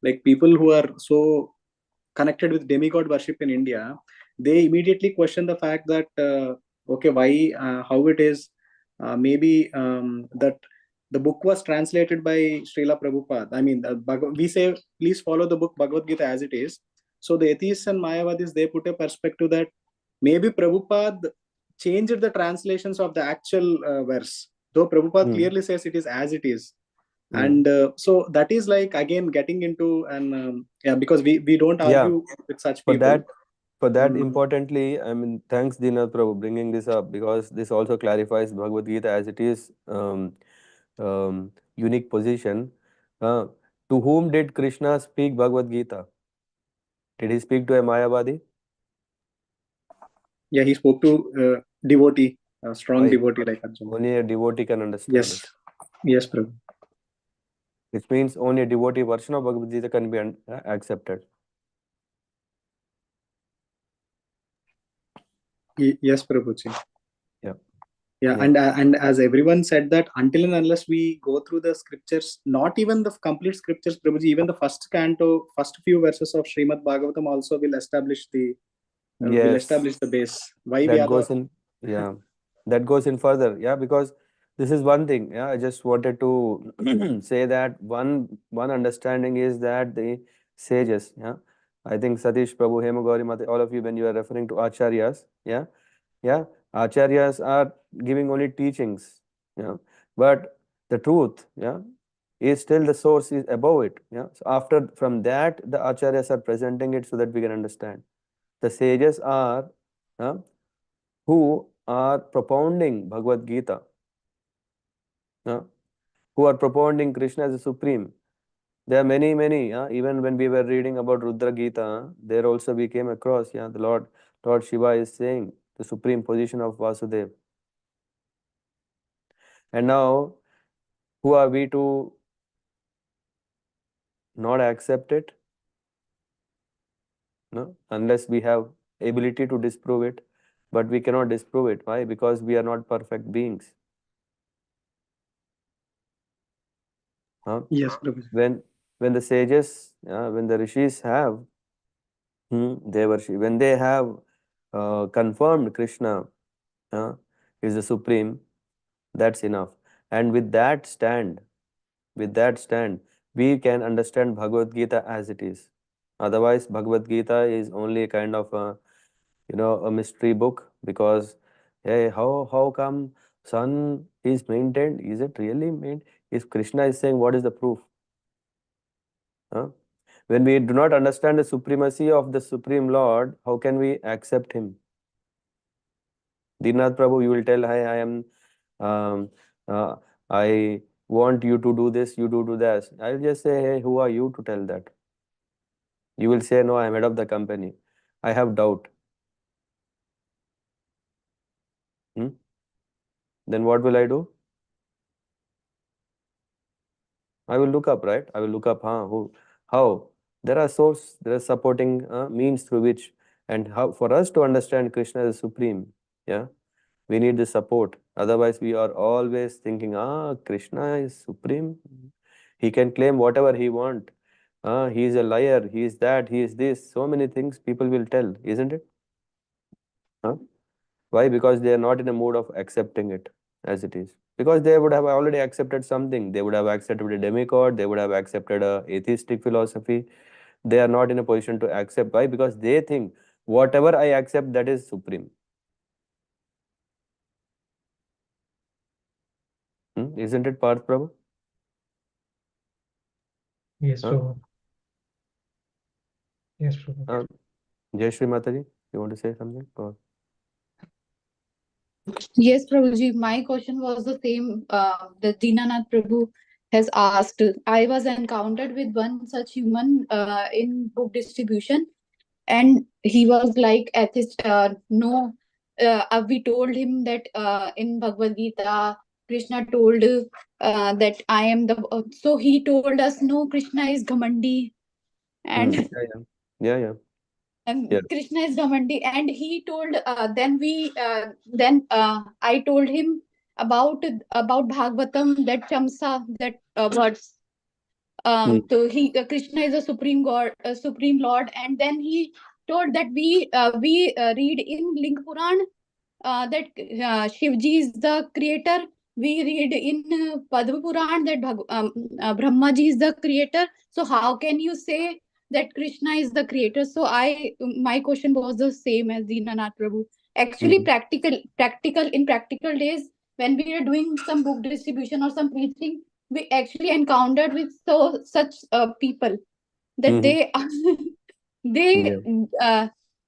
like people who are so connected with demigod worship in India, they immediately question the fact that, okay, why, how it is, maybe that the book was translated by Srila Prabhupada. I mean, we say, please follow the book Bhagavad Gita as it is. So the atheists and Mayavadis, they put a perspective that maybe Prabhupada changed the translations of the actual verse, though Prabhupada clearly says it is as it is. And so that is like again getting into an yeah, because we don't argue with such For people. that importantly, I mean, thanks Dinath Prabhu bringing this up, because this also clarifies Bhagavad Gita as it is unique position. To whom did Krishna speak Bhagavad Gita? Did he speak to a Mayavadi? Yeah, he spoke to devotee, a strong Why? devotee like Arjuna. Only a devotee can understand Yes, it. yes, Prabhu. Which means only a devotee version of Bhagavad Gita can be accepted. Yes, Prabhuji. Yeah. Yeah, and as everyone said that until and unless we go through the scriptures, not even the complete scriptures, Prabhuji, even the first canto, first few verses of Srimad Bhagavatam also will establish the Yes. base. Why we That are goes in, that goes in further. Yeah, because this is one thing. Yeah, I just wanted to say that one understanding is that the sages, I think Satish Prabhu, Hema Gauri Mata, all of you, when you are referring to acharyas, acharyas are giving only teachings, but the truth, is still the source is above it. So after, from that, the acharyas are presenting it so that we can understand. The sages are who are propounding Bhagavad Gita, who are propounding Krishna as a supreme. There are many, even when we were reading about Rudra Gita, there also we came across, the Lord Shiva is saying the supreme position of Vasudev. And now, who are we to not accept it? No? Unless we have ability to disprove it, but we cannot disprove it. Why? Because we are not perfect beings. Yes, Prabhuji. When the sages, when the rishis have, when they have confirmed Krishna is the supreme, that's enough. And with that stand, we can understand Bhagavad Gita as it is. Otherwise, Bhagavad Gita is only a kind of a mystery book, because hey, how come sun is maintained? Is it really maintained? If Krishna is saying, what is the proof? Huh? When we do not understand the supremacy of the Supreme Lord, how can we accept him? Dinath Prabhu, you will tell, hi, I am, uh, I want you to do this, you do that. I'll just say, hey, who are you to tell that? You will say, no, I am head of the company. I have doubt. Then what will I do? I will look up, right? I will look up, how? There are supporting means through which, and how for us to understand Krishna is supreme, yeah, we need the support. Otherwise, we are always thinking, Krishna is supreme. He can claim whatever he want. He is a liar. He is that. He is this. So many things people will tell, isn't it? Why? Because they are not in a mood of accepting it as it is. Because they would have already accepted something. They would have accepted a demigod. They would have accepted a atheistic philosophy. They are not in a position to accept. Why? Because they think whatever I accept, that is supreme. Isn't it, Parth Prabhu? Yes, Huh? Prabhu. Yes, Prabhu. Jai Shri Mataji, you want to say something? Or? Yes, Prabhuji, my question was the same that Dinanath Prabhu has asked. I was encountered with one such human in book distribution, and he was like atheist. No, we told him that in Bhagavad Gita, Krishna told that I am the. So he told us, no, Krishna is Ghamandi, and Yeah. and Yeah. Krishna is Ghamandi, and he told. Then I told him about Bhagavatam, that Chamsa, that words. So Krishna is a supreme God, a supreme Lord, and then he told that we read in Ling Puran that Shivji is the creator. We read in Padma Puran that Brahma ji is the creator. So how can you say that Krishna is the creator? So my question was the same as Dinanath Prabhu. Actually, practical days, when we are doing some book distribution or some preaching, we actually encountered with such people that they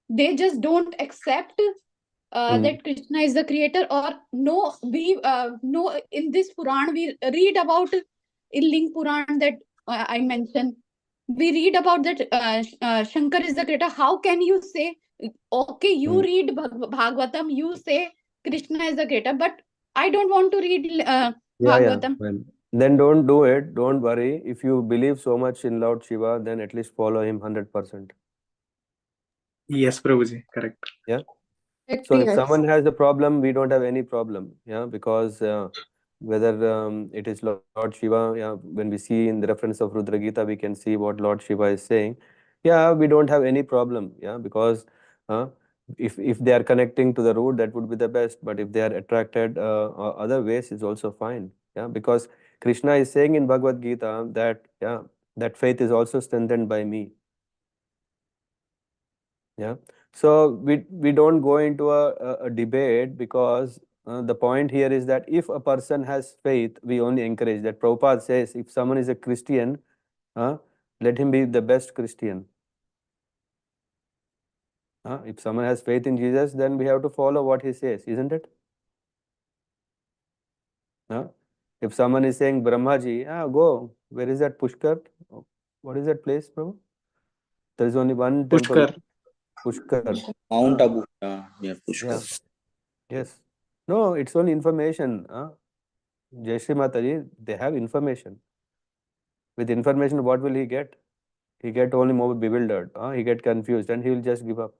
they just don't accept that Krishna is the creator, or no, we no, in this Puran we read about, in Ling Puran that I mentioned, we read about that Shankar is the creator. How can you say, okay, you read Bhagavatam, you say Krishna is the creator, but I don't want to read Bhagavatam. Well, then don't do it. Don't worry. If you believe so much in Lord Shiva, then at least follow him 100%. Yes, Prabhuji, correct. Yeah. So if someone has a problem, we don't have any problem. Yeah, because whether it is Lord Shiva, yeah, when we see in the reference of Rudra Gita, we can see what Lord Shiva is saying. Yeah, we don't have any problem. Yeah, because if they are connecting to the root, that would be the best. But if they are attracted other ways, it's also fine. Yeah, because Krishna is saying in Bhagavad Gita that that faith is also strengthened by me. Yeah. So we don't go into a debate, because the point here is that if a person has faith, we only encourage that. Prabhupada says if someone is a Christian, let him be the best Christian. If someone has faith in Jesus, then we have to follow what he says, isn't it? If someone is saying Brahmaji, go. Where is that Pushkar? What is that place, Prabhu? There is only one temple. Pushkar. Mount Abu. Yeah, Pushkar. Yeah. Yes. No, it's only information. Jai Shri Mataji, they have information. With information, what will he get? He get only more bewildered. He get confused, and he will just give up.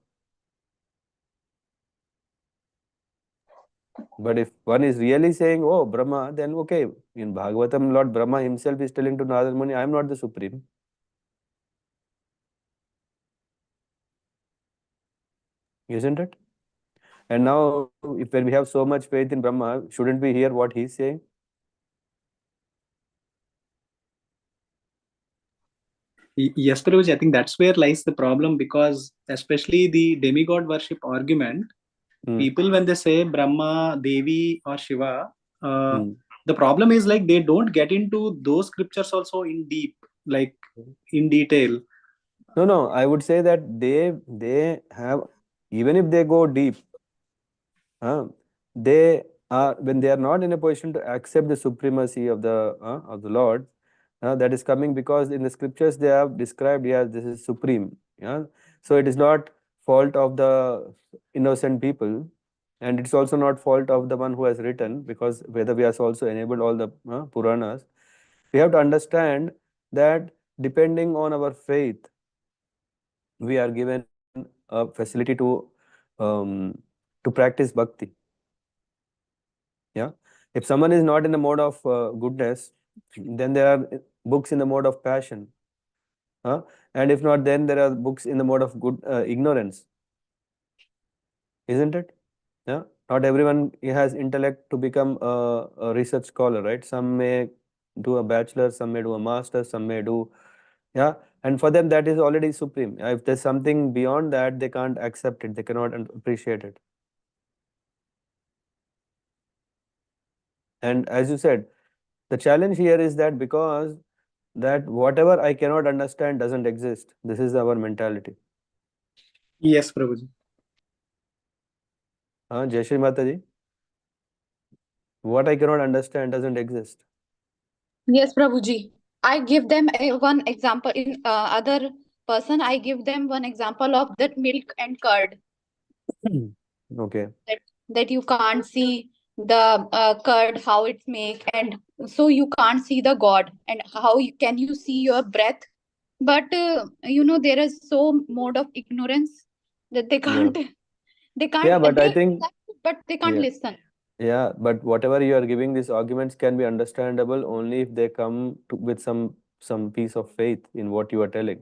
But if one is really saying, oh, Brahma, then okay. In Bhagavatam, Lord Brahma himself is telling to Narada Muni, I am not the supreme. Isn't it? And now, if when we have so much faith in Brahma, shouldn't we hear what he's saying? Yes, Prabhuji, I think that's where lies the problem, because especially the demigod worship argument, people when they say Brahma, Devi or Shiva, the problem is like they don't get into those scriptures also in deep, like in detail. No, I would say that they have, even if they go deep, they are, when they are not in a position to accept the supremacy of the Lord, that is coming because in the scriptures they have described, yeah, this is supreme. Yeah, so it is not fault of the innocent people, and it's also not fault of the one who has written, because Veda Vyasa also enabled all the Puranas. We have to understand that depending on our faith, we are given a facility um, to practice bhakti. Yeah, if someone is not in the mode of goodness, then there are books in the mode of passion. And if not, then there are books in the mode of good ignorance. Isn't it? Yeah. Not everyone has intellect to become a research scholar, right? Some may do a bachelor, some may do a master, some may do, yeah. And for them, that is already supreme. If there's something beyond that, they can't accept it. They cannot appreciate it. And as you said, the challenge here is that because that whatever I cannot understand doesn't exist. This is our mentality. Yes, Prabhuji. Jai Shri Mataji. What I cannot understand doesn't exist. Yes, Prabhuji. I give them one example. In other person, I give them one example of that milk and curd. Okay. That you can't see the curd, how it's make, and so you can't see the God, and how can you see your breath? But there is so mode of ignorance that they can't they can't Yeah, but I they think, accept, but they can't yeah, listen. yeah, but whatever you are giving, these arguments can be understandable only if they come with some piece of faith in what you are telling.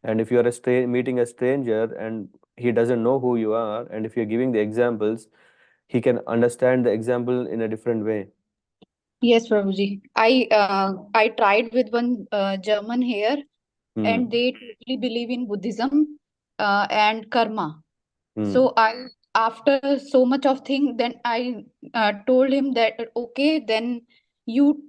And if you are meeting a stranger and he doesn't know who you are, and if you're giving the examples, he can understand the example in a different way. Yes, Prabhuji. I tried with one German here, and they totally believe in Buddhism and karma. So after so much of thing, then I told him that okay, then you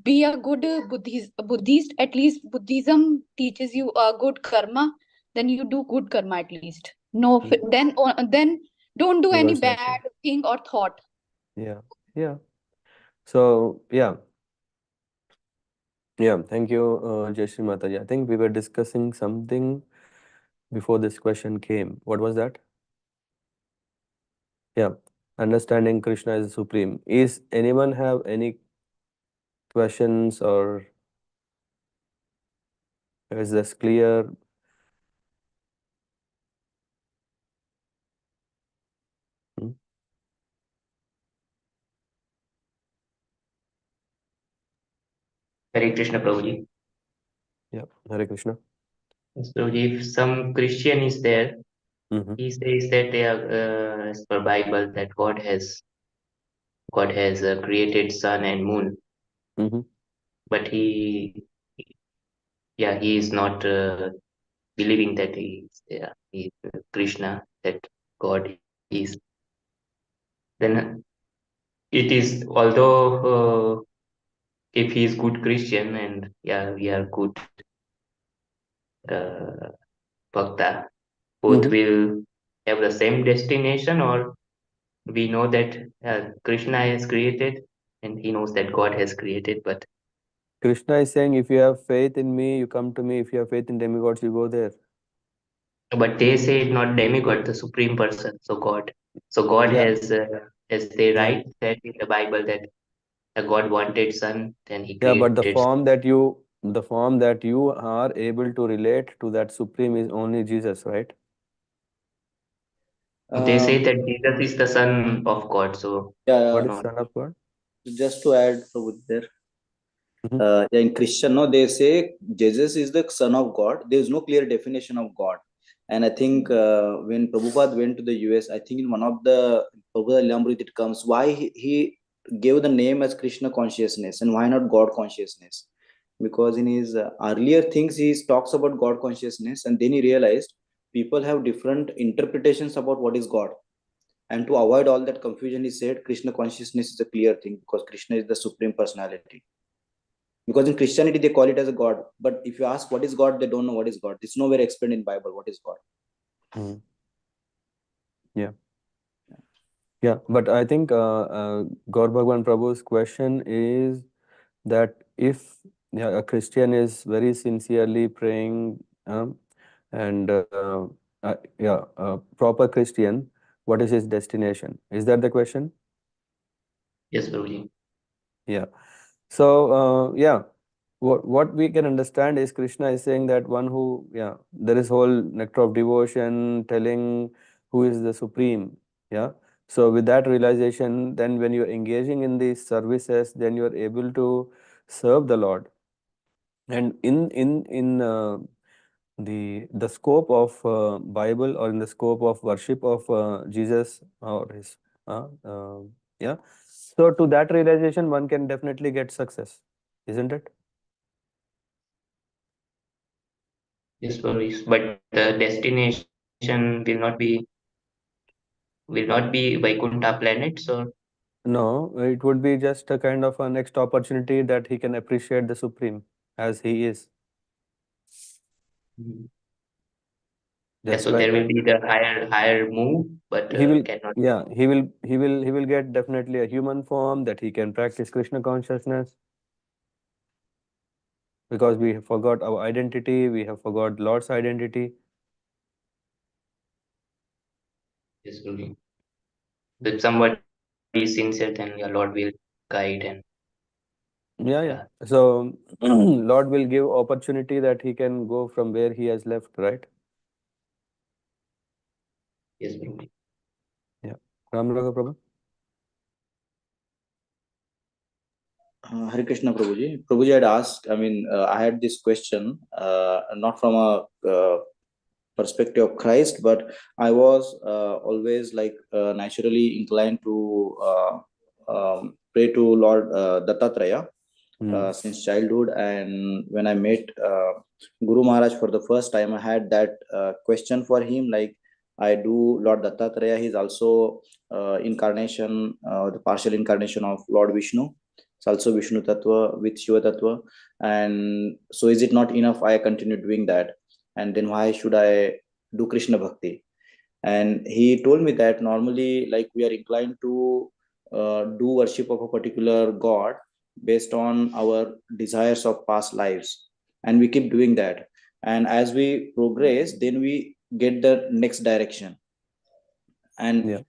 be a good Buddhist. At least Buddhism teaches you a good karma. Then you do good karma at least. No, then don't do any Reverse bad thing or thought. Yeah, yeah. So, yeah, thank you, Jai Shri Mataji. I think we were discussing something before this question came. What was that? Yeah, understanding Krishna is supreme. Is anyone have any questions, or is this clear? Hmm? Hare Krishna, Prabhuji. Yeah, Hare Krishna. So if some Christian is there, he says that they are, as per Bible, that God has created sun and moon, but he is not believing that he is Krishna, that God is. Then it is, although if he is good Christian and we are good uh, bhakta, both will have the same destination, or we know that Krishna has created and he knows that God has created, but Krishna is saying, if you have faith in me, you come to me. If you have faith in demigods, you go there. they say not demigod, the supreme person, so God. So God has they write that in the Bible that God wanted sun, then he Yeah, but created. the form that you are able to relate to that supreme is only Jesus, right? They say Um, that Jesus is the son of God. So yeah, What is not Son of God? just to add Prabhu there. Mhm. Yeah, in Christian, no, they say Jesus is the Son of God. There is no clear definition of God. And I think when Prabhupada went to the US, I think in one of the Prabhupada Lamrit it comes why he gave the name as Krishna consciousness and why not God consciousness? Because in his earlier things he talks about God consciousness, and then he realized people have different interpretations about what is God. And to avoid all that confusion, he said Krishna consciousness is a clear thing because Krishna is the supreme personality. Because in Christianity they call it as a God, but if you ask what is God, they don't know what is God. It's nowhere explained in Bible what is God. Mhm. Yeah. Yeah, but I think Gaur Bhagwan Prabhu's question is that if a Christian is very sincerely praying and proper Christian, what is his destination? Is that the question? yes, Prabhuji. Yeah. So what we can understand is Krishna is saying that one who there is whole nectar of devotion telling who is the supreme. Yeah. So with that realization, then when you're engaging in these services, then you're able to serve the Lord. And in the scope of Bible, or in the scope of worship of Jesus or his yeah. So to that realization, one can definitely get success, isn't it? Yes, Prabhuji. But the destination will not be Vaikuntha planets, or No, it would be just a kind of a next opportunity that he can appreciate the Supreme as he is. Mhm. Yeah, Just so like there will be the higher move, but he will, cannot. he will get definitely a human form that he can practice Krishna consciousness, because we have forgot our identity, we have forgot Lord's identity. Yes, Prabhuji. If somebody is sincere, then your Lord will guide and Yeah, yeah. yeah, So Lord will give opportunity that he can go from where he has left, right? yes, Prabhuji. Yeah. Ram Raga Prabhu? Hare Krishna Prabhuji. Prabhuji had asked, I mean, I had this question, not from a perspective of Christ, but I was always like naturally inclined to pray to Lord Dattatreya since childhood. And when I met Guru Maharaj for the first time, I had that question for him, like I do Lord Dattatreya. He's also incarnation, the partial incarnation of Lord Vishnu. It's also Vishnu Tattva with Shiva Tattva. And so is it not enough I continue doing that? And then why should I do Krishna Bhakti? And he told me that normally, like, we are inclined to do worship of a particular god based on our desires of past lives, and we keep doing that, and as we progress then we get the next direction, and Yeah.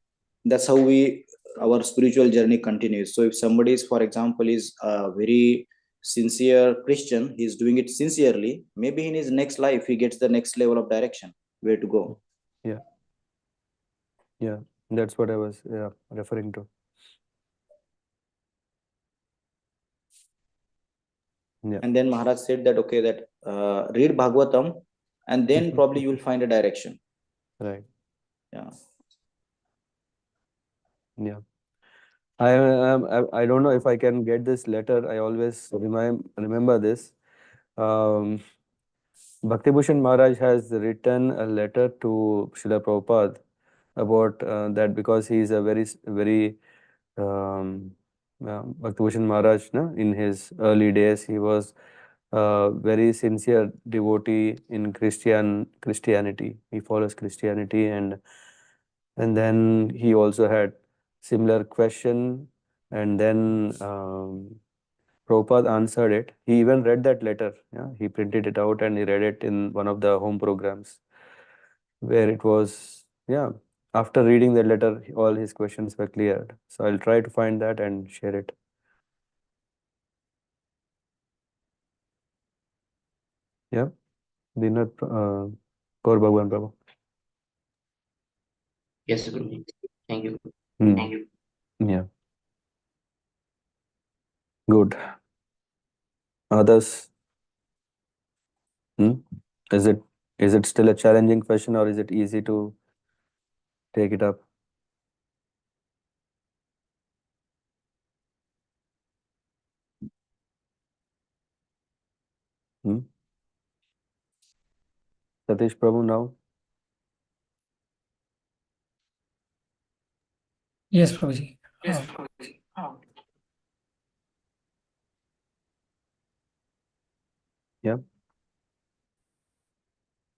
that's how we our spiritual journey continues. So if somebody is, for example, is a very sincere Christian, he's doing it sincerely, maybe in his next life he gets the next level of direction where to go. Yeah. Yeah. That's what I was referring to. Yeah. And then Maharaj said that okay, that read Bhagavatam, and then probably you will find a direction. Right. Yeah. Yeah. I don't know if I can get this letter. I always remember this. Um, Bhaktibhushan Maharaj has written a letter to Srila Prabhupada about that, because he is a very Bhaktibhushan Maharaj, no? In his early days, he was a very sincere devotee in Christianity. He follows Christianity, and then he also had similar question, and then Prabhupada answered it. He even read that letter. Yeah, he printed it out and he read it in one of the home programs, where it was, yeah. After reading the letter, all his questions were cleared. So I'll try to find that and share it. Yeah, Dinat Kaur Bhagwan Prabhu. Yes, Guruji. Thank you. Hmm. Yeah, good. Others? Hmm? Is it still a challenging question, or is it easy to take it up? Hmm? Satish Prabhu now? Yes, Prabhuji. Yeah.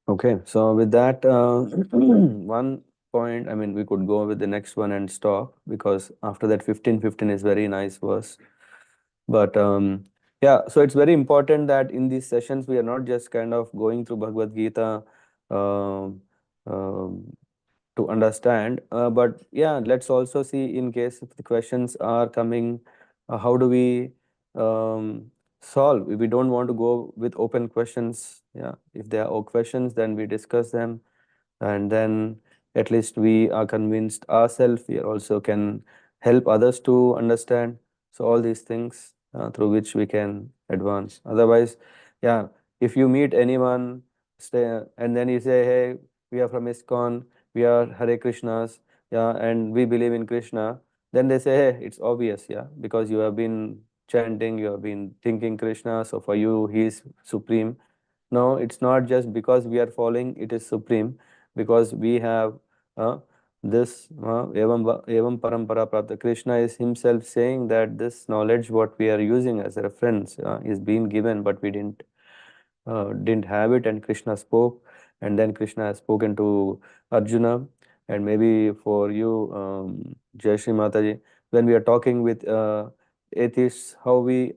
Okay, so with that, one point, I mean, we could go with the next one and stop, because after that 15:15 is very nice verse. But yeah, so it's very important that in these sessions we are not just kind of going through Bhagavad Gita um, um, to understand, but yeah, let's also see, in case if the questions are coming, how do we um, solve? We don't want to go with open questions. Yeah, if there are questions, then we discuss them, and then at least we are convinced ourselves, we also can help others to understand. So all these things through which we can advance. Otherwise, yeah, if you meet anyone, stay, and then you say, hey, we are from ISKCON, we are Hare Krishnas, yeah, and we believe in Krishna, then they say, hey, it's obvious, yeah, because you have been chanting, you have been thinking Krishna, so for you he is supreme. No, it's not just because we are following, it is supreme, because we have this evam parampara prapta. Krishna is himself saying that this knowledge what we are using as a reference is being given, but we didn't have it, and Krishna spoke, and then Krishna has spoken to Arjuna. And maybe for you, Jai Shri Mataji, when we are talking with atheists, how we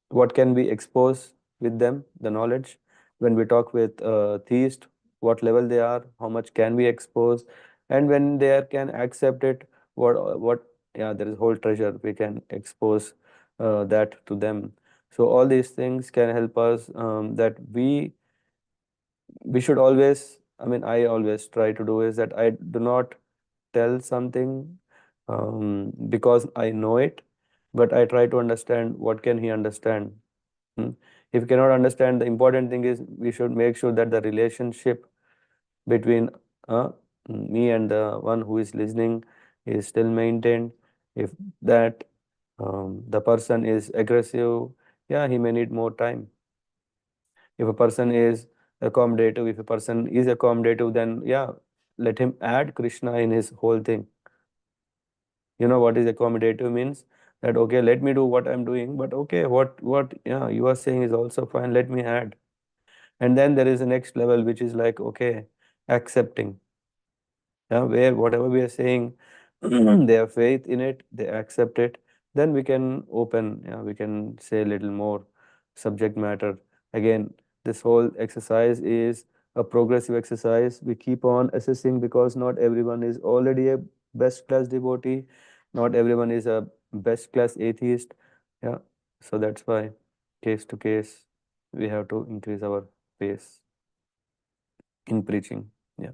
what can we expose with them, the knowledge. When we talk with theists, what level they are, how much can we expose, and when they can accept it, what yeah, there is whole treasure we can expose that to them. So all these things can help us, that we should always, I mean, I always try to do is that I do not tell something because I know it, but I try to understand what can he understand. Hmm. If you cannot understand, the important thing is we should make sure that the relationship between me and the one who is listening is still maintained. If that the person is aggressive, yeah, he may need more time. If a person is accommodative, if a person is accommodative, then yeah, let him add Krishna in his whole thing. You know what is accommodative means? That okay, let me do what I'm doing, but okay, what yeah, you are saying is also fine, let me add. And then there is a next level, which is like, okay, accepting, yeah, where whatever we are saying, they have faith in it, they accept it, then we can open, yeah, we can say a little more subject matter. Again, this whole exercise is a progressive exercise. We keep on assessing, because not everyone is already a best class devotee, not everyone is a best class atheist. Yeah, so that's why case to case we have to increase our pace in preaching. Yeah,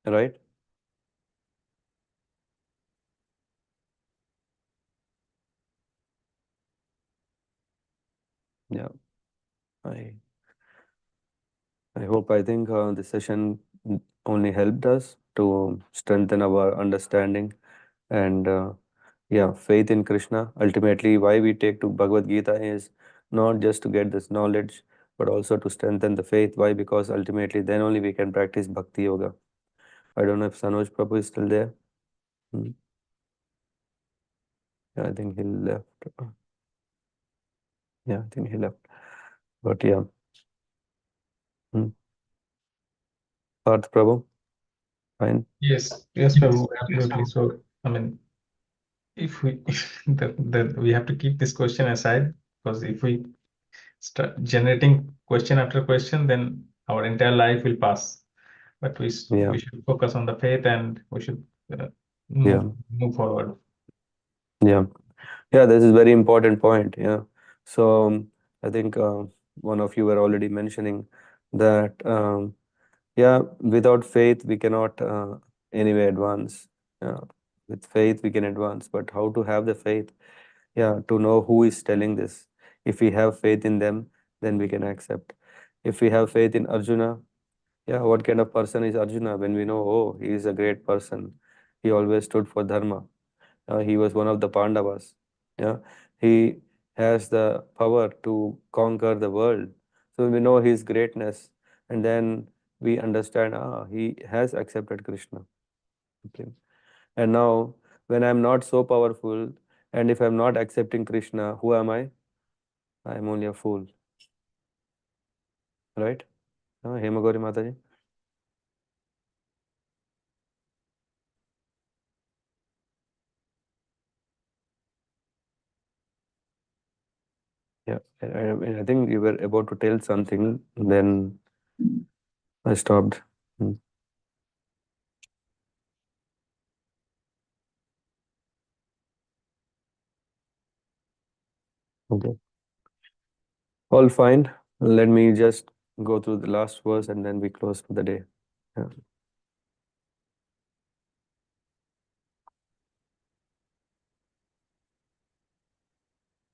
right. Yeah, i I hope, I think this session only helped us to strengthen our understanding and yeah, faith in Krishna. Ultimately, why we take to Bhagavad Gita is not just to get this knowledge, but also to strengthen the faith. Why? Because ultimately, then only we can practice Bhakti Yoga. I don't know if Sanoj Prabhu is still there. Hmm. Yeah, I think he left. Yeah, I think he left. But yeah, hmm. Parth Prabhu, fine. Yes, yes, Prabhu, absolutely. So, I mean, if we we have to keep this question aside, because if we start generating question after question, then our entire life will pass. But Yeah, we should focus on the faith, and we should uh, yeah, move forward. yeah. Yeah, this is very important point. Yeah. So I think one of you were already mentioning that, yeah, without faith we cannot anyway advance. With faith we can advance, but how to have the faith? Yeah, to know who is telling this. If we have faith in them, then we can accept. If we have faith in Arjuna, yeah, what kind of person is Arjuna? When we know, oh, he is a great person. He always stood for dharma. He was one of the Pandavas. Yeah, he has the power to conquer the world. So we know his greatness, and then we understand, he has accepted Krishna. Okay. And now, when I'm not so powerful, and if I'm not accepting Krishna, who am I? I'm only a fool. Right? Hemagori Mataji? Yeah, I think you were about to tell something, then I stopped. Okay. All fine. Let me just go through the last verse and then we close for the day. Yeah.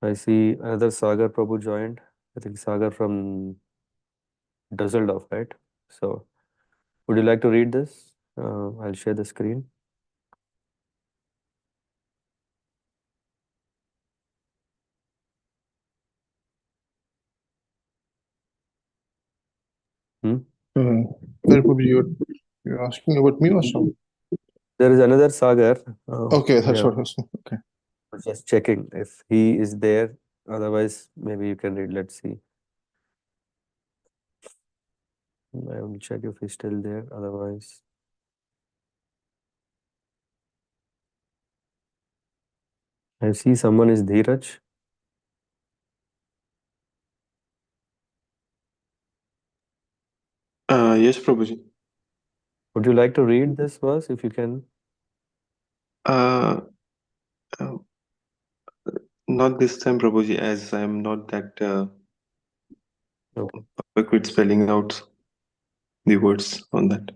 I see another Sagar Prabhu joined. I think Sagar from Dusseldorf, right? So, would you like to read this? I'll share the screen. You're asking about me or some? There is another Sagar. Okay, that's yeah. what I was. Okay. Just checking if he is there. Otherwise, maybe you can read. Let's see. I will check if he's still there. Otherwise, I see someone is Dheeraj. Yes, Prabhuji. Would you like to read this verse if you can? Uh, uh, Not this time, Prabhuji, as I'm not that Okay. perfect with spelling out the words on that.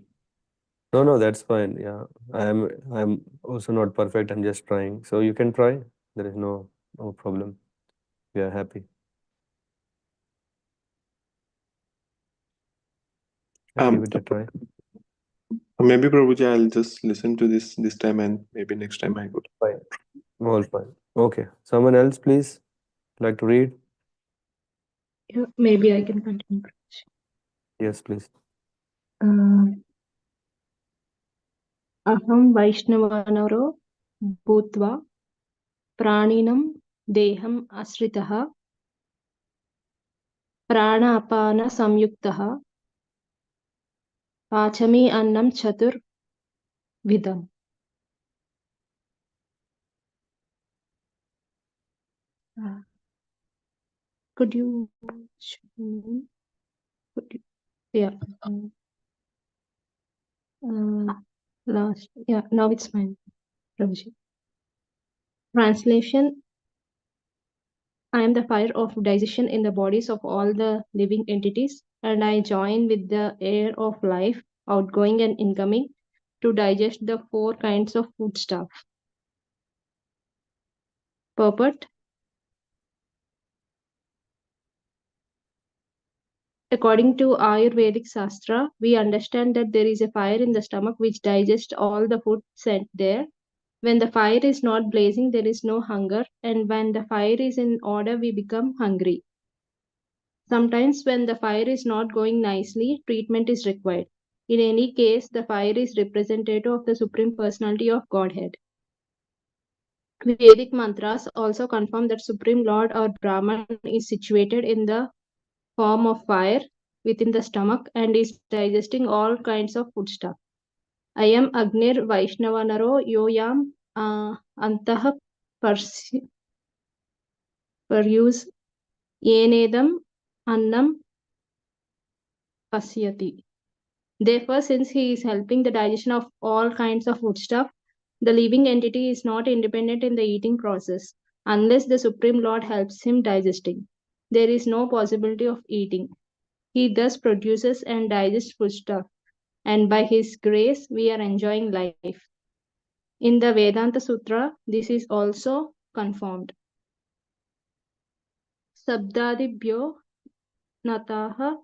No, that's fine. Yeah, I'm also not perfect. I'm just trying. So you can try. There is no problem. We are happy. Give it a try. Maybe, Prabhuji, I'll just listen to this time, and maybe next time I go. Fine. All fine. Okay. Someone else, please, like to read? Yeah, maybe I can continue. Yes, please. Aham Vaishnavanaro Bhutva Praninam Deham Asritaha Prana Apana Samyuktaha Pachami Annam Chatur Vidam. Could you show me? Yeah. Last. Yeah, now it's fine. Prabhuji. Translation. I am the fire of digestion in the bodies of all the living entities, and I join with the air of life, outgoing and incoming, to digest the 4 kinds of foodstuff. Purport. According to Ayurvedic Shastra, we understand that there is a fire in the stomach which digests all the food sent there. When the fire is not blazing, there is no hunger, and when the fire is in order, we become hungry. Sometimes when the fire is not going nicely, treatment is required. In any case, the fire is representative of the Supreme Personality of Godhead. Vedic mantras also confirm that Supreme Lord or Brahman is situated in the form of fire within the stomach and is digesting all kinds of foodstuff. I am Agnir Vaishnavanaro Yoyam Antah Paryus Yenedam Annam Pasyati. Therefore, since he is helping the digestion of all kinds of foodstuff, the living entity is not independent in the eating process unless the Supreme Lord helps him digesting. there is no possibility of eating. He thus produces and digests foodstuff, and by his grace we are enjoying life. In the Vedanta Sutra, this is also confirmed. Sabdadibhyo nataha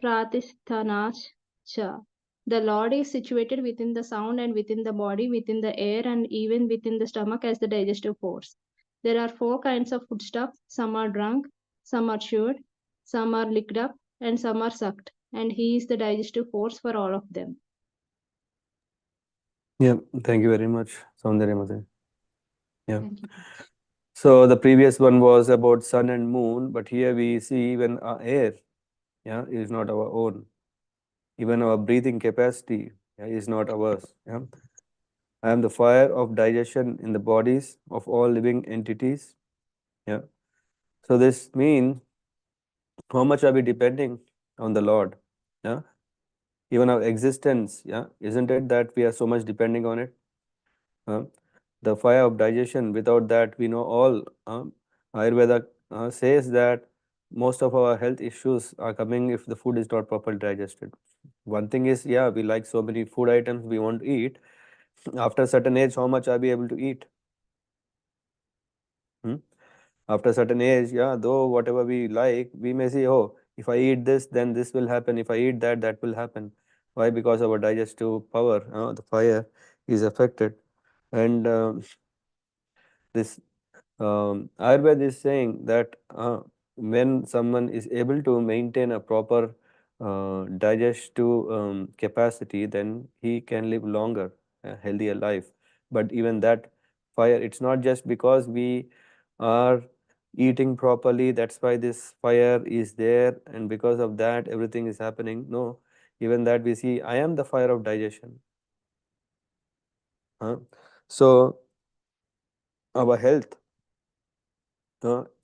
pratisthanacha. The Lord is situated within the sound and within the body, within the air, and even within the stomach as the digestive force. There are 4 kinds of foodstuff. Some are drunk, some are chewed, some are licked up, and some are sucked. And he is the digestive force for all of them. Yeah, thank you very much, Saundarya Mate. Yeah. So the previous one was about sun and moon, but here we see even our air, yeah, is not our own. Even our breathing capacity, yeah, is not ours. Yeah. I am the fire of digestion in the bodies of all living entities. Yeah. So this means how much are we depending on the Lord? Yeah. Even our existence, yeah, isn't it that we are so much depending on it? The fire of digestion, without that, we know all. Ayurveda says that most of our health issues are coming if the food is not properly digested. One thing is, yeah, we like so many food items we want to eat. After a certain age, how much are we able to eat? After a certain age, yeah, though whatever we like, we may say, oh, if I eat this, then this will happen. If I eat that, that will happen. Why? Because our digestive power, the fire, is affected. And this Ayurveda is saying that when someone is able to maintain a proper digestive capacity, then he can live longer, a healthier life. But even that fire, it's not just because we are eating properly, that's why this fire is there, and because of that everything is happening. No, even that we see, I am the fire of digestion. So our health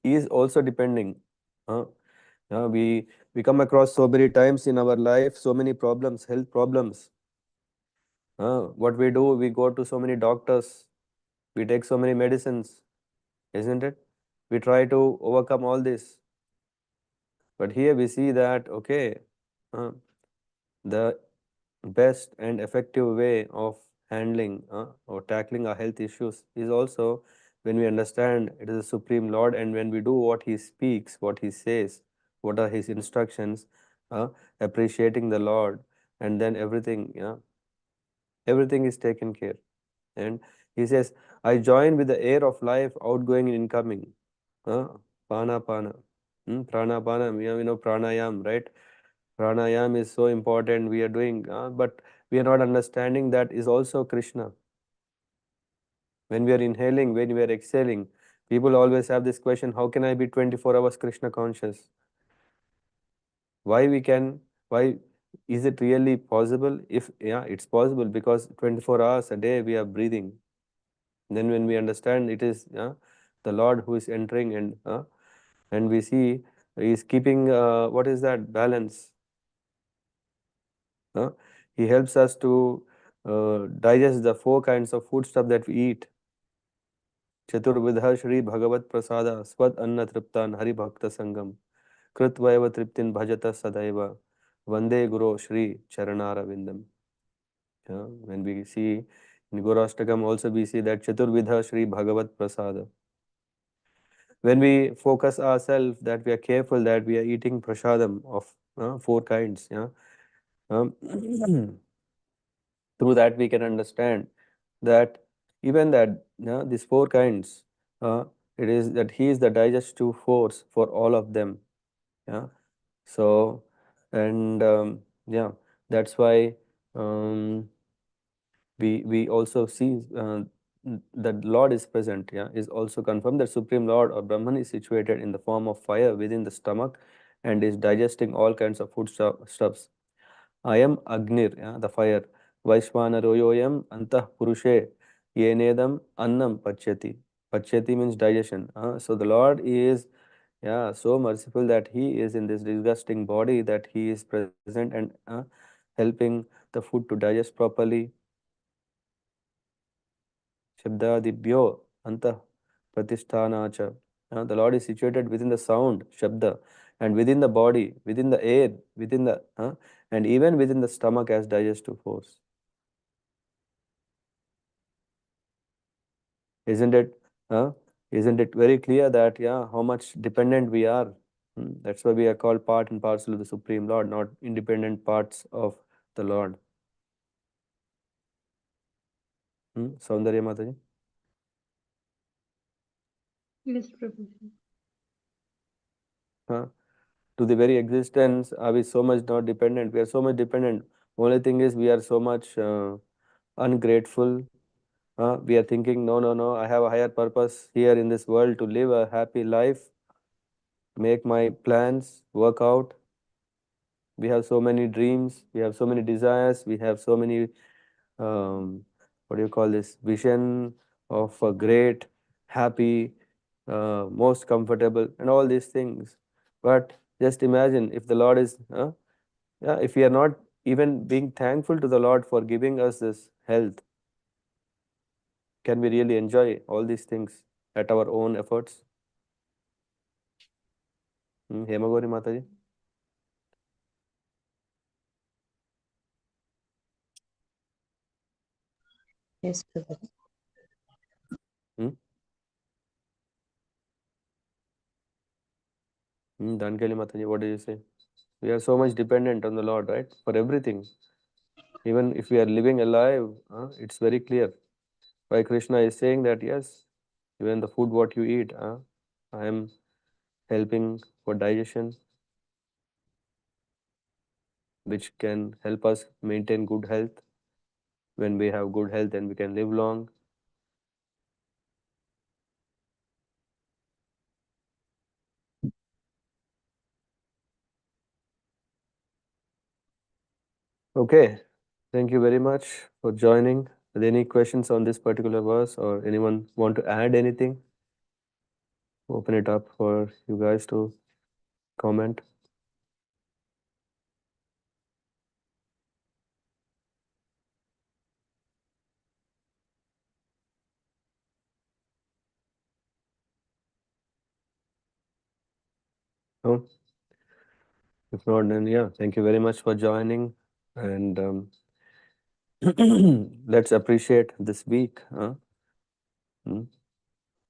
is also depending. We come across so many times in our life, so many problems, health problems. What we do, we go to so many doctors, we take so many medicines, isn't it? We try to overcome all this. But here we see that, okay, the best and effective way of handling or tackling our health issues is also when we understand it is the Supreme Lord, and when we do what He speaks, what He says, what are His instructions, appreciating the Lord, and then everything, everything is taken care. And He says, I join with the air of life, outgoing and incoming. Pana, pana. Prana, pana, we know pranayam, right? Pranayam is so important, we are doing, but we are not understanding that is also Krishna. When we are inhaling, when we are exhaling, people always have this question, how can I be 24 hours Krishna conscious? Why is it really possible? If, yeah, it's possible because 24 hours a day we are breathing. Then when we understand it is the Lord who is entering, and we see He is keeping, what is that, balance. He helps us to digest the 4 kinds of food stuff that we eat. Chaturvidha Shri Bhagavat Prasada Swad Anna Triptan Hari Bhakta Sangam Kritvaiva Triptin Bhajata Sadaiva Vande Guru Shri Charanara Vindam. When we see in Guru Ashtakam also we see that Chaturvidha Shri Bhagavat Prasada. When we focus ourselves that we are careful that we are eating prasadam of 4 kinds, through that we can understand that even that these 4 kinds, it is that He is the digestive force for all of them. So, and that's why we also see that Lord is present. Is also confirmed that Supreme Lord or Brahman is situated in the form of fire within the stomach and is digesting all kinds of food stuffs. I am Agnir, the fire. Vaishvanaroyoyam antah purushe yenedam annam pachyati. Pachyati means digestion. So the Lord is so merciful that He is in this disgusting body, that He is present and helping the food to digest properly. Shabdadibhyo antah pratisthanacha. The Lord is situated within the sound, Shabda, and within the body, within the air, within the and even within the stomach as digestive force. Isn't it? Isn't it very clear that how much dependent we are? That's why we are called part and parcel of the Supreme Lord, not independent parts of the Lord. Saundarya Mataji? Yes, Prabhuji. To the very existence, are we so much not dependent? We are so much dependent. Only thing is we are so much ungrateful. We are thinking, no, I have a higher purpose here in this world to live a happy life, make my plans, work out. We have so many dreams, we have so many desires, we have so many, what do you call this, vision of a great, happy, most comfortable, and all these things. But just imagine if the Lord is, if we are not even being thankful to the Lord for giving us this health, can we really enjoy all these things at our own efforts? Hemagori Mataji? Yes, Prabhuji. Dankeli Mataji, what do you say? We are so much dependent on the Lord, right? For everything. Even if we are living alive, it's very clear. Why Krishna is saying that, yes, even the food what you eat, I am helping for digestion, which can help us maintain good health. When we have good health, then we can live long. Okay, thank you very much for joining. Are there any questions on this particular verse, or anyone want to add anything? Open it up for you guys to comment. No? If not, then thank you very much for joining, and let's appreciate this week.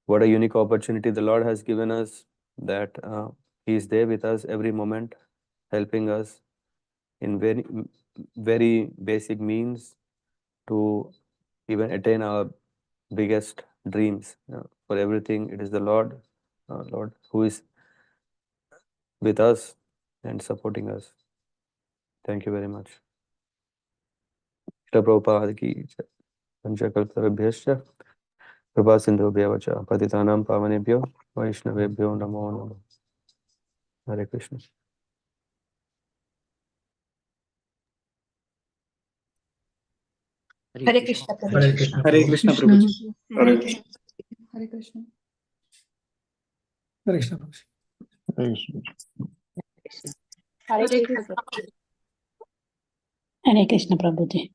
What a unique opportunity the Lord has given us, that He is there with us every moment, helping us in very, very basic means to even attain our biggest dreams. For everything, it is the Lord who is with us and supporting us. Thank you very much. Prabhupada ki jai. Panchakalparabhyascha कृपा सिंधुभ्यः च पतितानां पावनेभ्यो वैष्णवेभ्यो नमो नमः. Hare Krishna. Hare Krishna, Prabhuji. Hare Krishna. Hare Krishna, Prabhuji. Hare Krishna. Hare Krishna. Hare Krishna, Prabhuji. Hare Hare Krishna. Hare Krishna, Prabhuji.